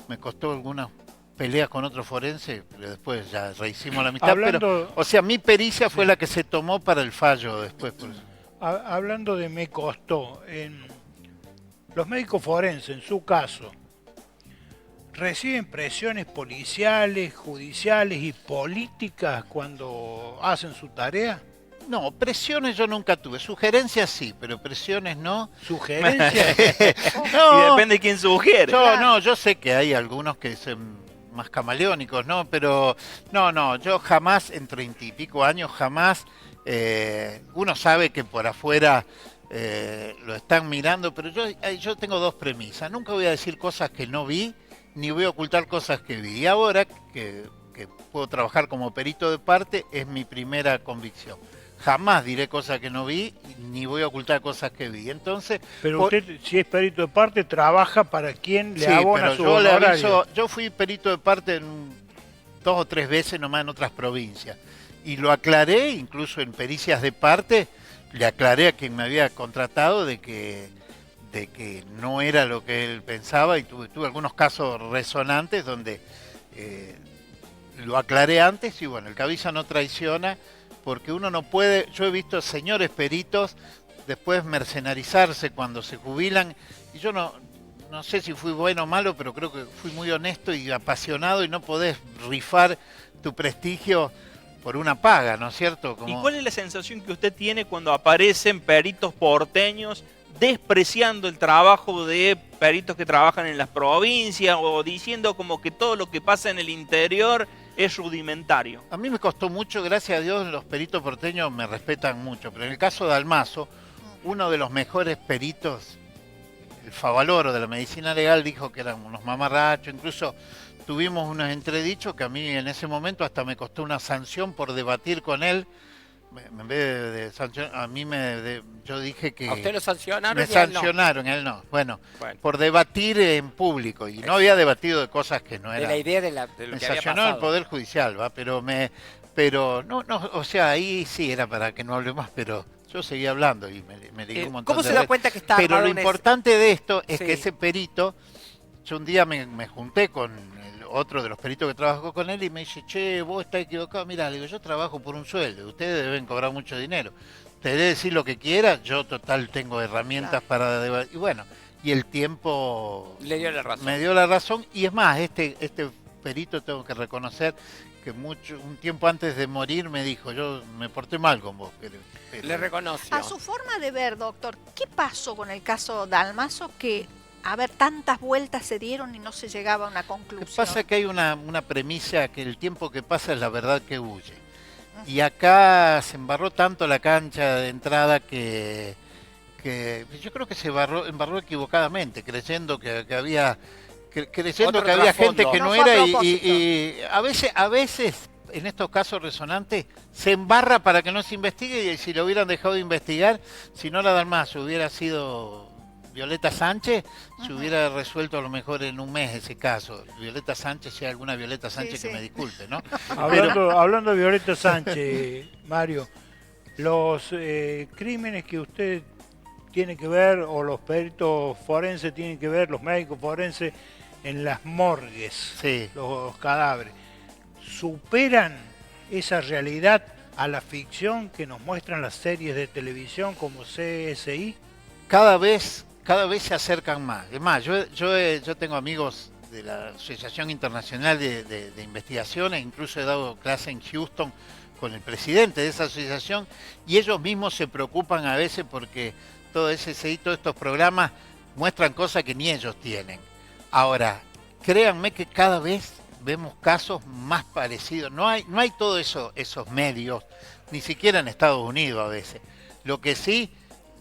S21: me costó algunas peleas con otro forense, pero después ya rehicimos la mitad. Pero, o sea, mi pericia fue la que se tomó para el fallo después. Por eso.
S7: Hablando de me costó, los médicos forenses, en su caso, ¿reciben presiones policiales, judiciales y políticas cuando hacen su tarea?
S21: No, presiones yo nunca tuve. Sugerencias sí, pero presiones no.
S7: ¿Sugerencias?
S22: No. Y depende de quién sugiere.
S21: Yo sé que hay algunos que son más camaleónicos, ¿no? Pero no, yo jamás, en 30 y pico años, jamás, uno sabe que por afuera lo están mirando, pero yo tengo dos premisas. Nunca voy a decir cosas que no vi, ni voy a ocultar cosas que vi. Y ahora que puedo trabajar como perito de parte, es mi primera convicción. Jamás diré cosas que no vi, ni voy a ocultar cosas que vi. Entonces,
S7: pero usted, si es perito de parte, trabaja para quien le abona su
S21: yo le
S7: honorario.
S21: aviso, yo fui perito de parte 2 o 3 veces nomás en otras provincias. Y lo aclaré, incluso en pericias de parte, le aclaré a quien me había contratado de que no era lo que él pensaba, y tuve algunos casos resonantes donde lo aclaré antes, y bueno, el que avisa no traiciona, porque uno no puede. Yo he visto señores peritos después mercenarizarse cuando se jubilan, y yo no sé si fui bueno o malo, pero creo que fui muy honesto y apasionado, y no podés rifar tu prestigio por una paga, ¿no es cierto?
S22: ¿Y cuál es la sensación que usted tiene cuando aparecen peritos porteños despreciando el trabajo de peritos que trabajan en las provincias, o diciendo como que todo lo que pasa en el interior es rudimentario?
S21: A mí me costó mucho, gracias a Dios los peritos porteños me respetan mucho, pero en el caso de Almazo, uno de los mejores peritos, el Favaloro de la medicina legal, dijo que eran unos mamarrachos. Incluso tuvimos unos entredichos que a mí en ese momento hasta me costó una sanción por debatir con él. En vez de sancionar, a mí yo dije que...
S5: ¿A usted lo sancionaron?
S21: Me sancionaron, él no. Bueno, por debatir en público, y no había debatido de cosas que no eran...
S5: De la idea de lo
S21: me
S5: que había
S21: sancionó
S5: pasado.
S21: el Poder Judicial, ¿va? Pero no, o sea, ahí sí era para que no hable más, pero yo seguía hablando y me ligué un montón
S5: ¿Cómo
S21: de
S5: se da
S21: veces.
S5: cuenta que está
S21: Pero
S5: armado
S21: lo
S5: un
S21: importante de esto es
S5: Sí.
S21: que ese perito, yo un día me junté con otro de los peritos que trabajó con él, y me dice, che, vos estás equivocado. Mirá, le digo, yo trabajo por un sueldo, ustedes deben cobrar mucho dinero. Te debe decir lo que quiera, yo total tengo herramientas para debatir. Y bueno, y el tiempo
S5: Le dio la razón.
S21: me dio la razón. Y es más, este perito, tengo que reconocer que un tiempo antes de morir me dijo, yo me porté mal con vos. Pero
S5: Le reconoció.
S1: A su forma de ver, doctor, ¿qué pasó con el caso Dalmazo que, a ver, tantas vueltas se dieron y no se llegaba a una conclusión?
S21: Lo que pasa es que hay una premisa, que el tiempo que pasa es la verdad que huye. Y acá se embarró tanto la cancha de entrada que yo creo que se embarró equivocadamente, creyendo que había gente que no era, y a veces en estos casos resonantes se embarra para que no se investigue, y si lo hubieran dejado de investigar, si no la Dalmazo hubiera sido Violeta Sánchez, se hubiera resuelto a lo mejor en un mes ese caso. Violeta Sánchez, si hay alguna Violeta Sánchez que me disculpe, ¿no?
S7: Hablando de Violeta Sánchez, Mario, los crímenes que usted tiene que ver, o los peritos forenses tienen que ver, los médicos forenses en las morgues, los cadáveres, ¿superan esa realidad a la ficción que nos muestran las series de televisión como CSI?
S21: Cada vez se acercan más. Es más, yo tengo amigos la Asociación Internacional de Investigaciones, incluso he dado clase en Houston con el presidente de esa asociación, y ellos mismos se preocupan a veces porque todos estos programas muestran cosas que ni ellos tienen. Ahora, créanme que cada vez vemos casos más parecidos. No hay todos esos medios, ni siquiera en Estados Unidos a veces. Lo que sí,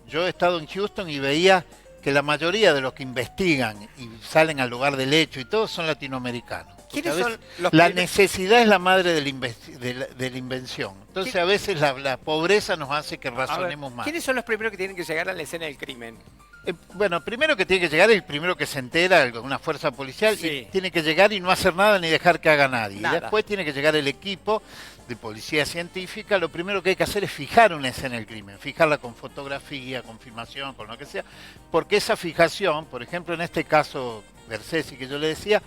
S21: yo he estado en Houston y veía que la mayoría de los que investigan y salen al lugar del hecho y todos son latinoamericanos. La necesidad es la madre de la invención. Entonces a veces la pobreza nos hace que razonemos más.
S5: ¿Quiénes son los primeros que tienen que llegar a la escena del crimen?
S21: Bueno, primero que tiene que llegar es el primero que se entera, una fuerza policial, y tiene que llegar y no hacer nada ni dejar que haga nadie. Y después tiene que llegar el equipo de policía científica. Lo primero que hay que hacer es fijar una escena del crimen, fijarla con fotografía, con filmación, con lo que sea, porque esa fijación, por ejemplo en este caso Bersesi que yo le decía,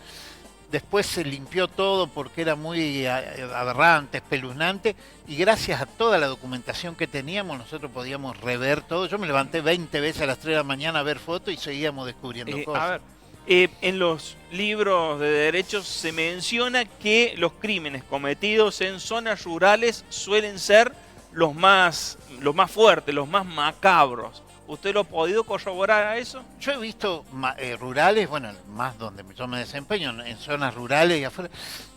S21: después se limpió todo porque era muy aberrante, espeluznante, y gracias a toda la documentación que teníamos nosotros podíamos rever todo. Yo me levanté 20 veces a las 3 de la mañana a ver fotos y seguíamos descubriendo cosas.
S22: A ver, en los libros de derechos se menciona que los crímenes cometidos en zonas rurales suelen ser los más fuertes, los más macabros. ¿Usted lo ha podido corroborar a eso?
S21: Yo he visto rurales, bueno, más donde yo me desempeño, en zonas rurales y afuera.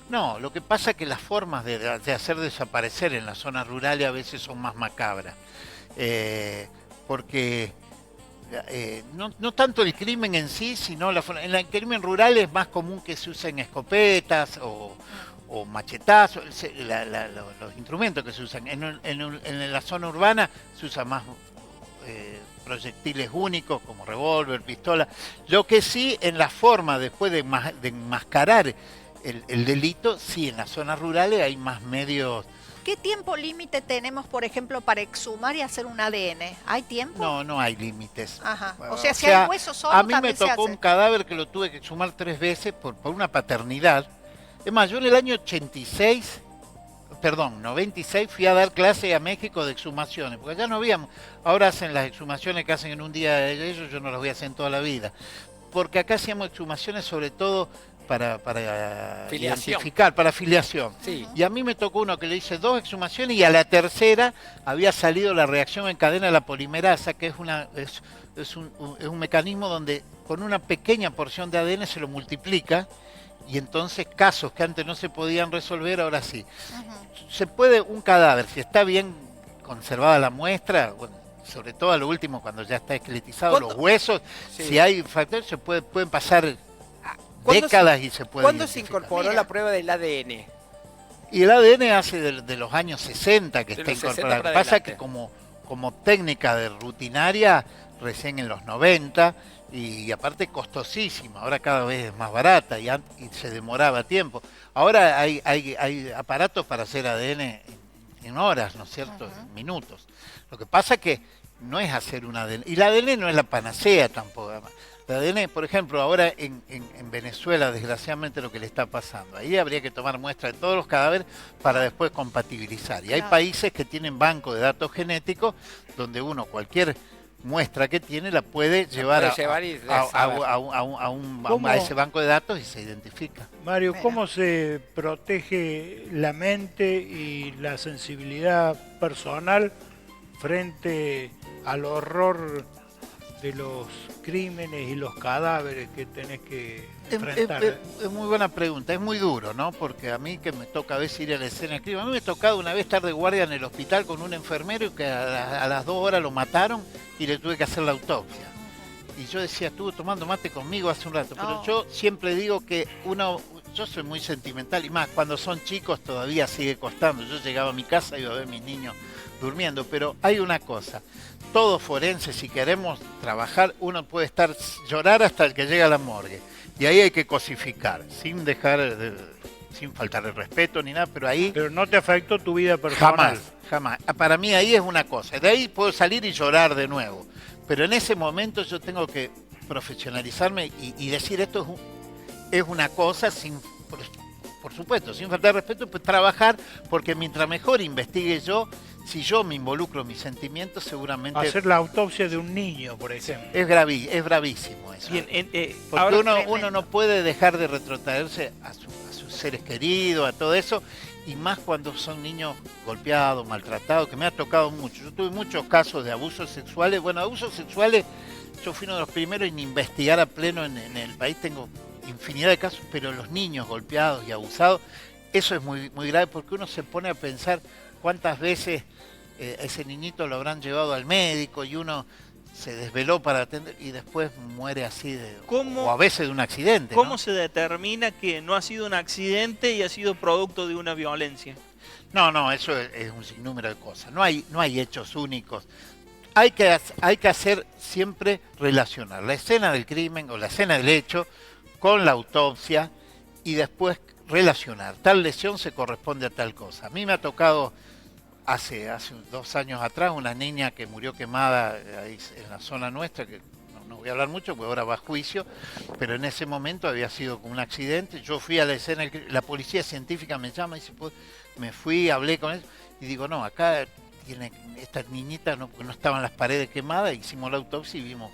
S21: No, lo que pasa es que las formas de hacer desaparecer en las zonas rurales a veces son más macabras. Porque no tanto el crimen en sí, sino la forma. En el crimen rural es más común que se usen escopetas o machetazos, los instrumentos que se usan. En la zona urbana se usa más proyectiles únicos como revólver, pistola. Lo que sí, en la forma después de enmascarar el delito, sí, en las zonas rurales hay más medios.
S1: ¿Qué tiempo límite tenemos, por ejemplo, para exhumar y hacer un ADN? ¿Hay tiempo?
S21: No hay límites.
S1: Ajá. O sea, si hay hueso solo,
S21: a mí me tocó un cadáver que lo tuve que exhumar 3 veces por una paternidad. Es más, yo en el año 96 fui a dar clase a México de exhumaciones, porque allá no habíamos. Ahora hacen las exhumaciones que hacen en un día de ellos, yo no las voy a hacer en toda la vida. Porque acá hacíamos exhumaciones sobre todo para identificar, para filiación. Sí. Y a mí me tocó uno que le hice 2 exhumaciones y a la tercera había salido la reacción en cadena de la polimerasa, que es un mecanismo donde con una pequeña porción de ADN se lo multiplica. Y entonces casos que antes no se podían resolver, ahora sí. Se puede, un cadáver, si está bien conservada la muestra, bueno, sobre todo a lo último cuando ya está esqueletizado, los huesos, si hay factores, pueden pasar décadas y se puede.
S5: ¿Cuándo se incorporó la prueba del ADN?
S21: Y el ADN hace de los años 60 que está incorporado. Lo que pasa es que como técnica de rutinaria, recién en los 90, y aparte costosísima, ahora cada vez es más barata y se demoraba tiempo. Ahora hay aparatos para hacer ADN en horas, ¿no es cierto? En minutos. Lo que pasa es que no es hacer un ADN, y el ADN no es la panacea tampoco. El ADN, por ejemplo, ahora en Venezuela, desgraciadamente lo que le está pasando, ahí habría que tomar muestras de todos los cadáveres para después compatibilizar. Y hay países que tienen banco de datos genéticos donde uno cualquier muestra que tiene la puede llevar a ese banco de datos y se identifica.
S7: Mario, ¿cómo se protege la mente y la sensibilidad personal frente al horror de los crímenes y los cadáveres que tenés que enfrentar?
S21: Es muy buena pregunta, es muy duro, ¿no? Porque a mí que me toca a veces ir a la escena del crimen, a mí me ha tocado una vez estar de guardia en el hospital con un enfermero que a las 2 horas lo mataron y le tuve que hacer la autopsia. Y yo decía, estuvo tomando mate conmigo hace un rato, pero yo siempre digo que yo soy muy sentimental y más, cuando son chicos todavía sigue costando. Yo llegaba a mi casa y iba a ver a mis niños durmiendo, pero hay una cosa, todo forense, si queremos trabajar, uno puede llorar hasta el que llega a la morgue, y ahí hay que cosificar, sin faltar el respeto ni nada, pero no
S7: te afectó tu vida personal.
S21: Jamás. Para mí ahí es una cosa, de ahí puedo salir y llorar de nuevo, pero en ese momento yo tengo que profesionalizarme y decir esto es una cosa por supuesto, sin faltar de respeto, pues trabajar, porque mientras mejor investigue yo, si yo me involucro en mis sentimientos, seguramente...
S7: Hacer la autopsia de un niño, por ejemplo.
S21: Es bravísimo eso.
S22: Bien,
S21: porque
S22: ahora
S21: uno no puede dejar de retrotraerse a sus seres queridos, a todo eso, y más cuando son niños golpeados, maltratados, que me ha tocado mucho. Yo tuve muchos casos de abusos sexuales. Bueno, abusos sexuales, yo fui uno de los primeros en investigar a pleno en el país. Tengo infinidad de casos, pero los niños golpeados y abusados, eso es muy, muy grave, porque uno se pone a pensar cuántas veces ese niñito lo habrán llevado al médico y uno se desveló para atender y después muere así o a veces de un accidente.
S22: ¿Cómo
S21: ¿no?
S22: se determina que no ha sido un accidente y ha sido producto de una violencia?
S21: No, eso es un sinnúmero de cosas. No hay hechos únicos. Hay que hacer siempre relacionar la escena del crimen o la escena del hecho con la autopsia y después relacionar. Tal lesión se corresponde a tal cosa. A mí me ha tocado hace 2 años atrás una niña que murió quemada ahí en la zona nuestra, que no voy a hablar mucho porque ahora va a juicio, pero en ese momento había sido un accidente. Yo fui a la escena, la policía científica me llama y dice, me fui, hablé con él y digo, no, acá tiene esta niñita, no estaban las paredes quemadas, hicimos la autopsia y vimos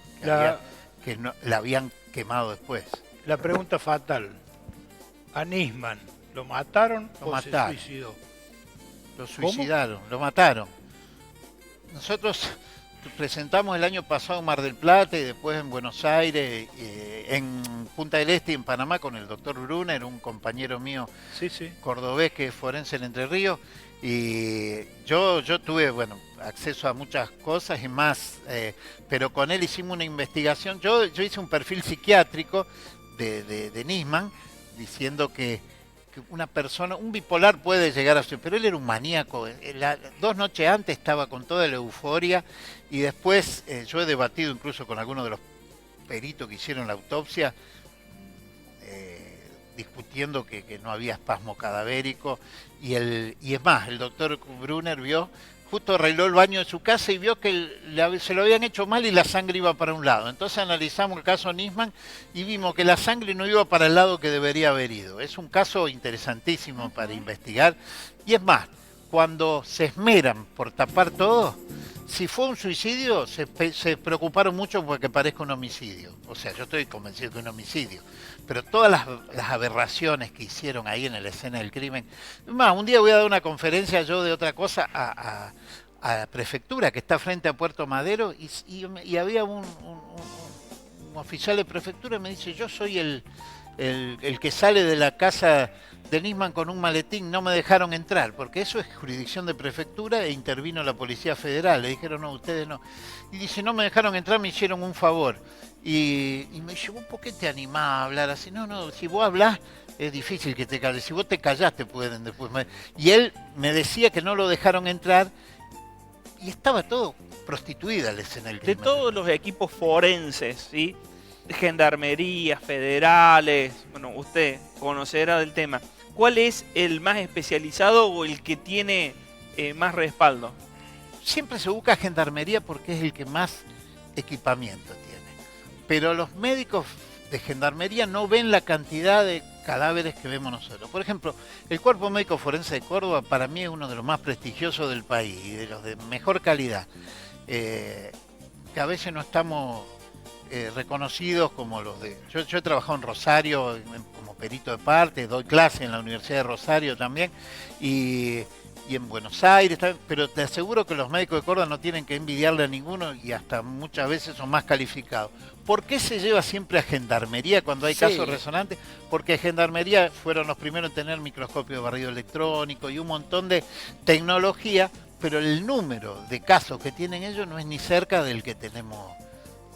S21: que la habían quemado después.
S7: La pregunta fatal, a Nisman, ¿lo mataron o se suicidó?
S21: Lo suicidaron, lo mataron. Nosotros presentamos el año pasado en Mar del Plata y después en Buenos Aires, en Punta del Este y en Panamá con el doctor Brunner, un compañero mío cordobés que es forense en Entre Ríos. Y yo tuve, acceso a muchas cosas y más, pero con él hicimos una investigación. Yo hice un perfil psiquiátrico de Nisman, diciendo que una persona, un bipolar puede llegar a ser, pero él era un maníaco. 2 noches antes estaba con toda la euforia y después yo he debatido incluso con algunos de los peritos que hicieron la autopsia, discutiendo que no había espasmo cadavérico y es más, el doctor Brunner vio, justo arregló el baño de su casa y vio que se lo habían hecho mal y la sangre iba para un lado. Entonces analizamos el caso Nisman y vimos que la sangre no iba para el lado que debería haber ido. Es un caso interesantísimo para investigar. Y es más, cuando se esmeran por tapar todo, si fue un suicidio, se preocuparon mucho porque parezca un homicidio. O sea, yo estoy convencido que es un homicidio. Pero todas las aberraciones que hicieron ahí en la escena del crimen. Más, un día voy a dar una conferencia yo de otra cosa a la prefectura que está frente a Puerto Madero y había un oficial de prefectura y me dice, yo soy el que sale de la casa de Nisman con un maletín, no me dejaron entrar, porque eso es jurisdicción de prefectura e intervino la Policía Federal. Le dijeron, no, ustedes no. Y dice, no me dejaron entrar, me hicieron un favor. Y me llevó, ¿por qué te animás a hablar así? No, si vos hablás es difícil que te calles. Si vos te callás te pueden después. Y él me decía que no lo dejaron entrar y estaba todo prostituida la escena del crimen.
S22: De todos los equipos forenses, ¿sí? Gendarmerías, federales, usted conocerá del tema. ¿Cuál es el más especializado o el que tiene más respaldo?
S21: Siempre se busca gendarmería porque es el que más equipamiento tiene. Pero los médicos de gendarmería no ven la cantidad de cadáveres que vemos nosotros. Por ejemplo, el Cuerpo Médico Forense de Córdoba para mí es uno de los más prestigiosos del país y de los de mejor calidad. Que a veces no estamos reconocidos como los de... Yo he trabajado en Rosario como perito de parte, doy clase en la Universidad de Rosario también y en Buenos Aires, pero te aseguro que los médicos de Córdoba no tienen que envidiarle a ninguno y hasta muchas veces son más calificados. ¿Por qué se lleva siempre a Gendarmería cuando hay casos resonantes? Porque Gendarmería fueron los primeros en tener microscopio de barrido electrónico y un montón de tecnología, pero el número de casos que tienen ellos no es ni cerca del que tenemos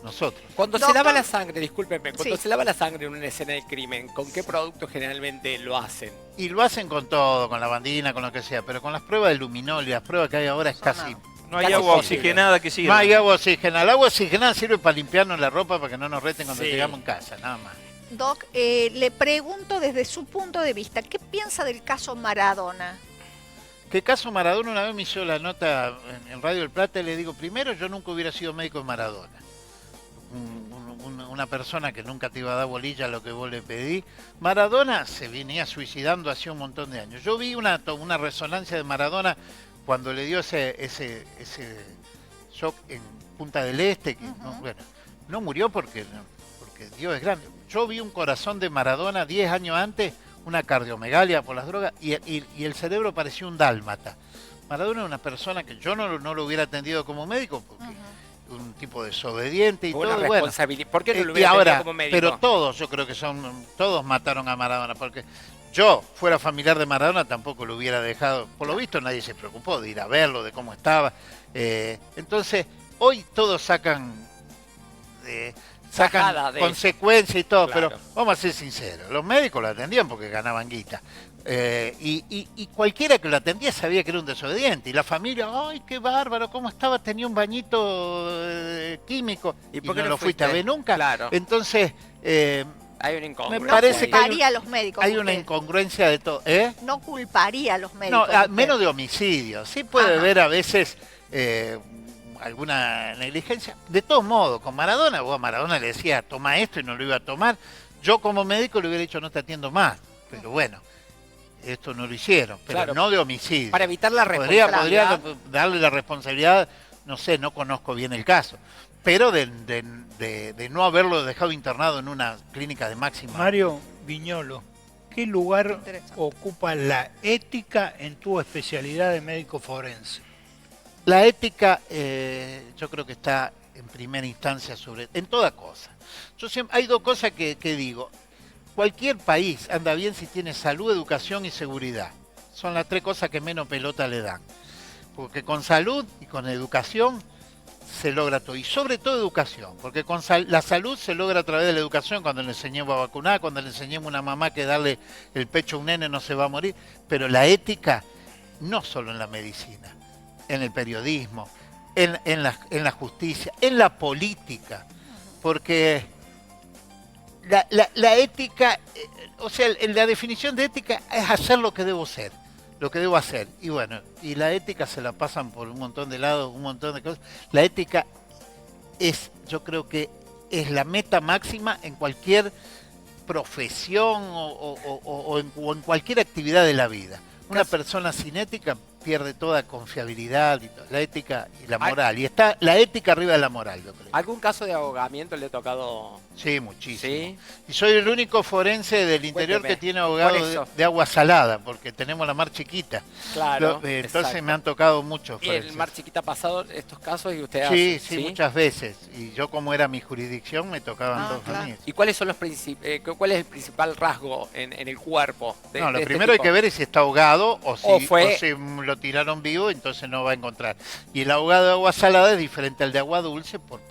S21: nosotros.
S5: Cuando se lava la sangre, discúlpeme, cuando se lava la sangre en una escena de crimen, ¿con qué producto generalmente lo hacen?
S21: Y lo hacen con todo, con la bandina, con lo que sea, pero con las pruebas de luminol y las pruebas que hay ahora es casi...
S22: No hay agua oxigenada que sirva.
S21: No hay agua oxigenada. El agua oxigenada sirve para limpiarnos la ropa para que no nos reten cuando llegamos en casa, nada más.
S1: Doc, le pregunto desde su punto de vista, ¿qué piensa del caso Maradona?
S21: ¿Qué caso Maradona? Una vez me hizo la nota en Radio del Plata y le digo, primero, yo nunca hubiera sido médico de Maradona. Un una persona que nunca te iba a dar bolilla a lo que vos le pedí. Maradona se venía suicidando hace un montón de años. Yo vi una resonancia de Maradona cuando le dio ese shock en Punta del Este, que no murió porque Dios es grande. Yo vi un corazón de Maradona 10 años antes, una cardiomegalia por las drogas, y el cerebro parecía un dálmata. Maradona es una persona que yo no lo hubiera atendido como médico, porque un tipo desobediente y
S5: una
S21: todo.
S5: responsabilidad. ¿Por qué no lo
S21: Y
S5: hubiera
S21: ahora,
S5: atendido como médico?
S21: pero todos, yo creo que todos mataron a Maradona, porque yo, fuera familiar de Maradona, tampoco lo hubiera dejado. Por lo visto nadie se preocupó de ir a verlo, de cómo estaba. Entonces, hoy todos sacan consecuencias y todo,
S5: claro.
S21: pero vamos a ser sinceros, los médicos lo atendían porque ganaban guita. Y cualquiera que lo atendía sabía que era un desobediente. Y la familia, ¡ay, qué bárbaro! ¿Cómo estaba? Tenía un bañito químico. ¿Y
S5: por qué
S21: no
S5: no
S21: lo fuiste a ver nunca?
S5: Claro.
S21: Entonces,
S5: hay una incongruencia.
S21: me parece
S1: no culparía a los médicos.
S21: hay una incongruencia de todo.
S1: No culparía a los médicos.
S21: No, menos de homicidio. Sí puede haber a veces alguna negligencia. De todos modos, con Maradona, vos a Maradona le decía, toma esto y no lo iba a tomar. Yo como médico le hubiera dicho, no te atiendo más. Pero bueno, esto no lo hicieron, pero
S5: Claro.
S21: no de homicidio.
S5: Para evitar la responsabilidad.
S21: Podría darle la responsabilidad, no sé, no conozco bien el caso, pero de no haberlo dejado internado en una clínica de máxima.
S7: Mario Viñolo, ¿qué lugar ocupa la ética en tu especialidad de médico forense?
S21: La ética, yo creo que está en primera instancia en toda cosa. Hay dos cosas que digo. Cualquier país anda bien si tiene salud, educación y seguridad. Son las tres cosas que menos pelota le dan. Porque con salud y con educación se logra todo. Y sobre todo educación. Porque con la salud se logra a través de la educación. Cuando le enseñemos a vacunar, cuando le enseñemos a una mamá que darle el pecho a un nene no se va a morir. Pero la ética, no solo en la medicina, en el periodismo, en la justicia, en la política. Porque la ética, o sea, la definición de ética es hacer lo que debo ser, lo que debo hacer. Y bueno, y la ética se la pasan por un montón de lados, un montón de cosas. La ética yo creo que es la meta máxima en cualquier profesión o en cualquier actividad de la vida. Una persona sin ética pierde toda confiabilidad, la ética y la moral. Y está la ética arriba de la moral, yo creo.
S5: ¿Algún caso de ahogamiento le ha tocado?
S21: Sí, muchísimo.
S5: ¿Sí?
S21: Y soy el único forense del interior
S5: Cuénteme.
S21: que tiene ahogado de agua salada, porque tenemos la mar chiquita.
S5: Claro.
S21: Entonces
S5: exacto.
S21: me han tocado muchos
S5: ¿Y
S21: forenses.
S5: el mar chiquita ha pasado estos casos y usted
S21: Sí,
S5: hace?
S21: sí, muchas veces. Y yo, como era mi jurisdicción, me tocaban todos a mí.
S5: ¿Y cuáles son cuál es el principal rasgo en el cuerpo?
S21: Lo
S5: este
S21: primero hay
S5: tipo?
S21: que ver es si está ahogado o si
S5: fue-
S21: lo tiraron vivo, entonces no va a encontrar. Y el ahogado de agua salada es diferente al de agua dulce por el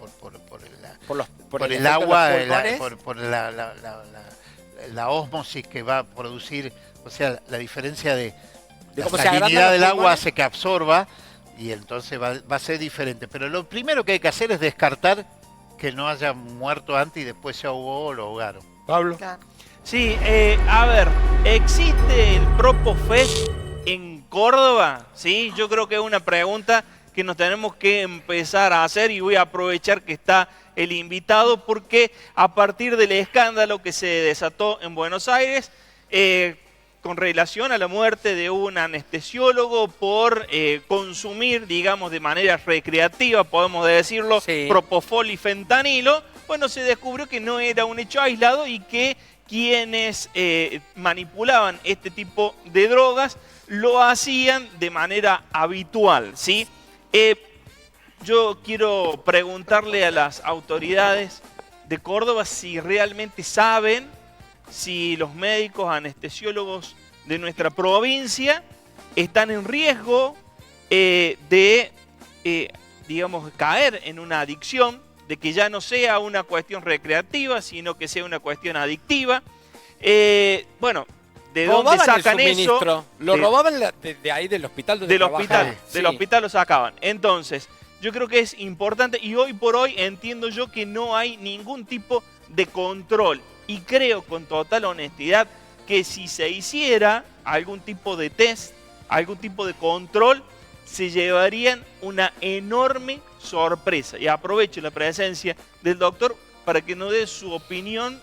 S5: efecto
S21: agua,
S5: de los pulmones.
S21: por la ósmosis que va a producir, o sea, la diferencia de la
S5: cómo se agrandan
S21: salinidad
S5: los
S21: del agua
S5: pulmones.
S21: hace que absorba y entonces va a ser diferente. Pero lo primero que hay que hacer es descartar que no haya muerto antes y después se ahogó o lo ahogaron.
S7: Pablo.
S22: Sí, a ver, ¿existe el Propofest en Córdoba? Sí, yo creo que es una pregunta que nos tenemos que empezar a hacer y voy a aprovechar que está el invitado porque a partir del escándalo que se desató en Buenos Aires con relación a la muerte de un anestesiólogo por consumir, digamos, de manera recreativa, podemos decirlo, propofol y fentanilo, bueno, se descubrió que no era un hecho aislado y que quienes manipulaban este tipo de drogas lo hacían de manera habitual, ¿sí? Yo quiero preguntarle a las autoridades de Córdoba si realmente saben si los médicos anestesiólogos de nuestra provincia están en riesgo de, digamos, caer en una adicción, de que ya no sea una cuestión recreativa, sino que sea una cuestión adictiva. Bueno, ¿de dónde sacan eso?
S5: Lo robaban de ahí del hospital donde
S22: del hospital,
S5: trabajaba.
S22: del hospital lo sacaban. Entonces, yo creo que es importante y hoy por hoy entiendo yo que no hay ningún tipo de control. Y creo con total honestidad que si se hiciera algún tipo de test, algún tipo de control, se llevarían una enorme sorpresa. Y aprovecho la presencia del doctor para que nos dé su opinión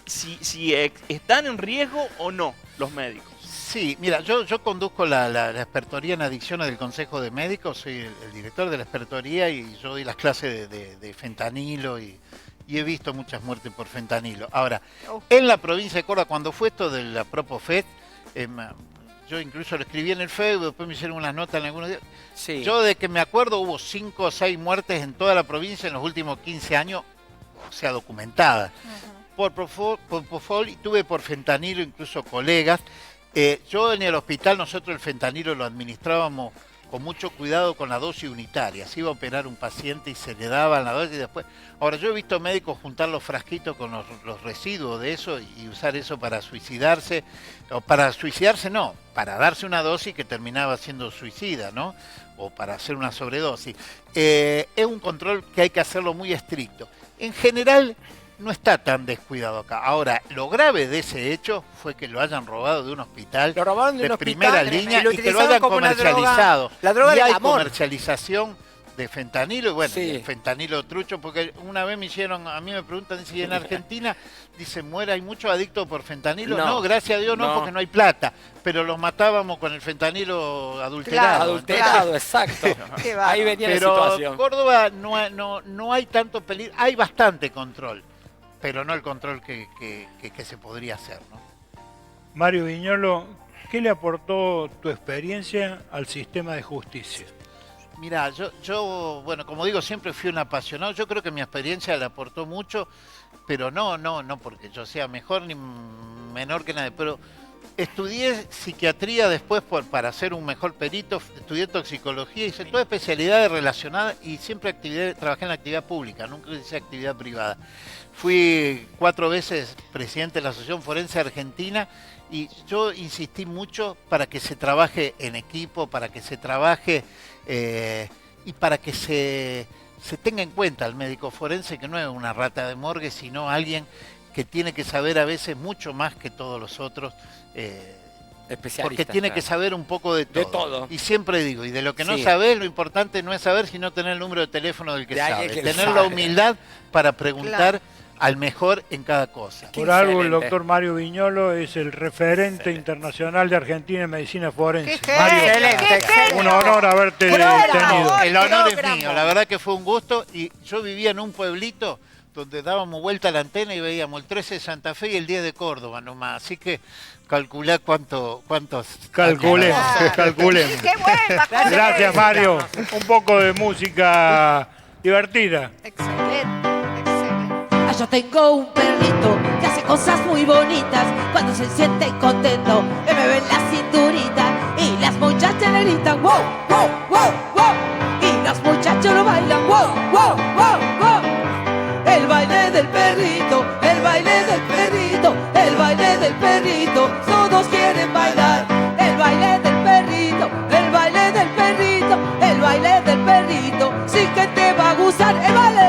S22: si están en riesgo o no los médicos.
S21: Sí, mira, yo conduzco la expertoría en adicciones del Consejo de Médicos, soy el director de la expertoría y yo doy las clases de fentanilo y he visto muchas muertes por fentanilo. Ahora, en la provincia de Córdoba, cuando fue esto de la Propofet, yo incluso lo escribí en el Facebook, después me hicieron unas notas en algunos días.
S5: Sí.
S21: Yo de que me acuerdo hubo 5 o 6 muertes en toda la provincia en los últimos 15 años, o sea, documentadas. Por Propofol y tuve por fentanilo incluso colegas. Yo en el hospital, nosotros el fentanilo lo administrábamos con mucho cuidado con la dosis unitaria. Se iba a operar un paciente y se le daba la dosis y después... Ahora, yo he visto médicos juntar los frasquitos con los residuos de eso y usar eso para suicidarse. O para suicidarse no, para darse una dosis que terminaba siendo suicida, ¿no? O para hacer una sobredosis. Es un control que hay que hacerlo muy estricto. En general... no está tan descuidado acá. Ahora, lo grave de ese hecho fue que lo hayan robado de un hospital de primera línea y que lo hayan comercializado.
S5: La droga
S21: y
S5: del
S21: hay
S5: amor.
S21: Comercialización de fentanilo y bueno,
S5: Sí.
S21: el fentanilo trucho, porque una vez a mí me preguntan si en Argentina, dicen, hay muchos adictos por fentanilo. No, gracias a Dios no, porque no hay plata. Pero los matábamos con el fentanilo adulterado.
S5: Claro, adulterado, exacto. Ahí venía la situación.
S21: Pero en Córdoba no hay tanto peligro, hay bastante control. Pero no el control que se podría hacer, ¿no?
S7: Mario Viñolo, ¿qué le aportó tu experiencia al sistema de justicia?
S21: Mira, yo, bueno, como digo, siempre fui un apasionado. Yo creo que mi experiencia le aportó mucho, pero no porque yo sea mejor ni menor que nadie. Pero estudié psiquiatría después para ser un mejor perito, estudié toxicología, hice toda especialidades relacionadas y siempre trabajé en la actividad pública, nunca hice actividad privada. Fui 4 veces presidente de la Asociación Forense Argentina y yo insistí mucho para que se trabaje en equipo, para que se trabaje y para que se tenga en cuenta al médico forense, que no es una rata de morgue, sino alguien que tiene que saber a veces mucho más que todos los otros, porque tiene que saber un poco de todo. Y siempre digo, y de lo que no sabés, lo importante no es saber, sino tener el número de teléfono del que sabe. Tener la humildad para preguntar al mejor en cada cosa.
S7: Por algo el doctor Mario Viñolo es el referente internacional de Argentina en medicina forense. Mario, un honor haberte tenido.
S21: El honor es mío, la verdad que fue un gusto y yo vivía en un pueblito donde dábamos vuelta a la antena y veíamos el 13 de Santa Fe y el 10 de Córdoba nomás, así que calculá cuántos...
S7: Calculemos.
S1: ¡Qué buena!
S7: Gracias, Mario. Un poco de música divertida.
S1: Excelente.
S4: Yo tengo un perrito que hace cosas muy bonitas. Cuando se siente contento, me mueve en la cinturita y las muchachas le gritan wow, wow, wow, wow. Y los muchachos lo bailan wow, wow, wow, wow. El baile del perrito, el baile del perrito, el baile del perrito. Todos quieren bailar. El baile del perrito, el baile del perrito, el baile del perrito. Sí que te va a gustar el baile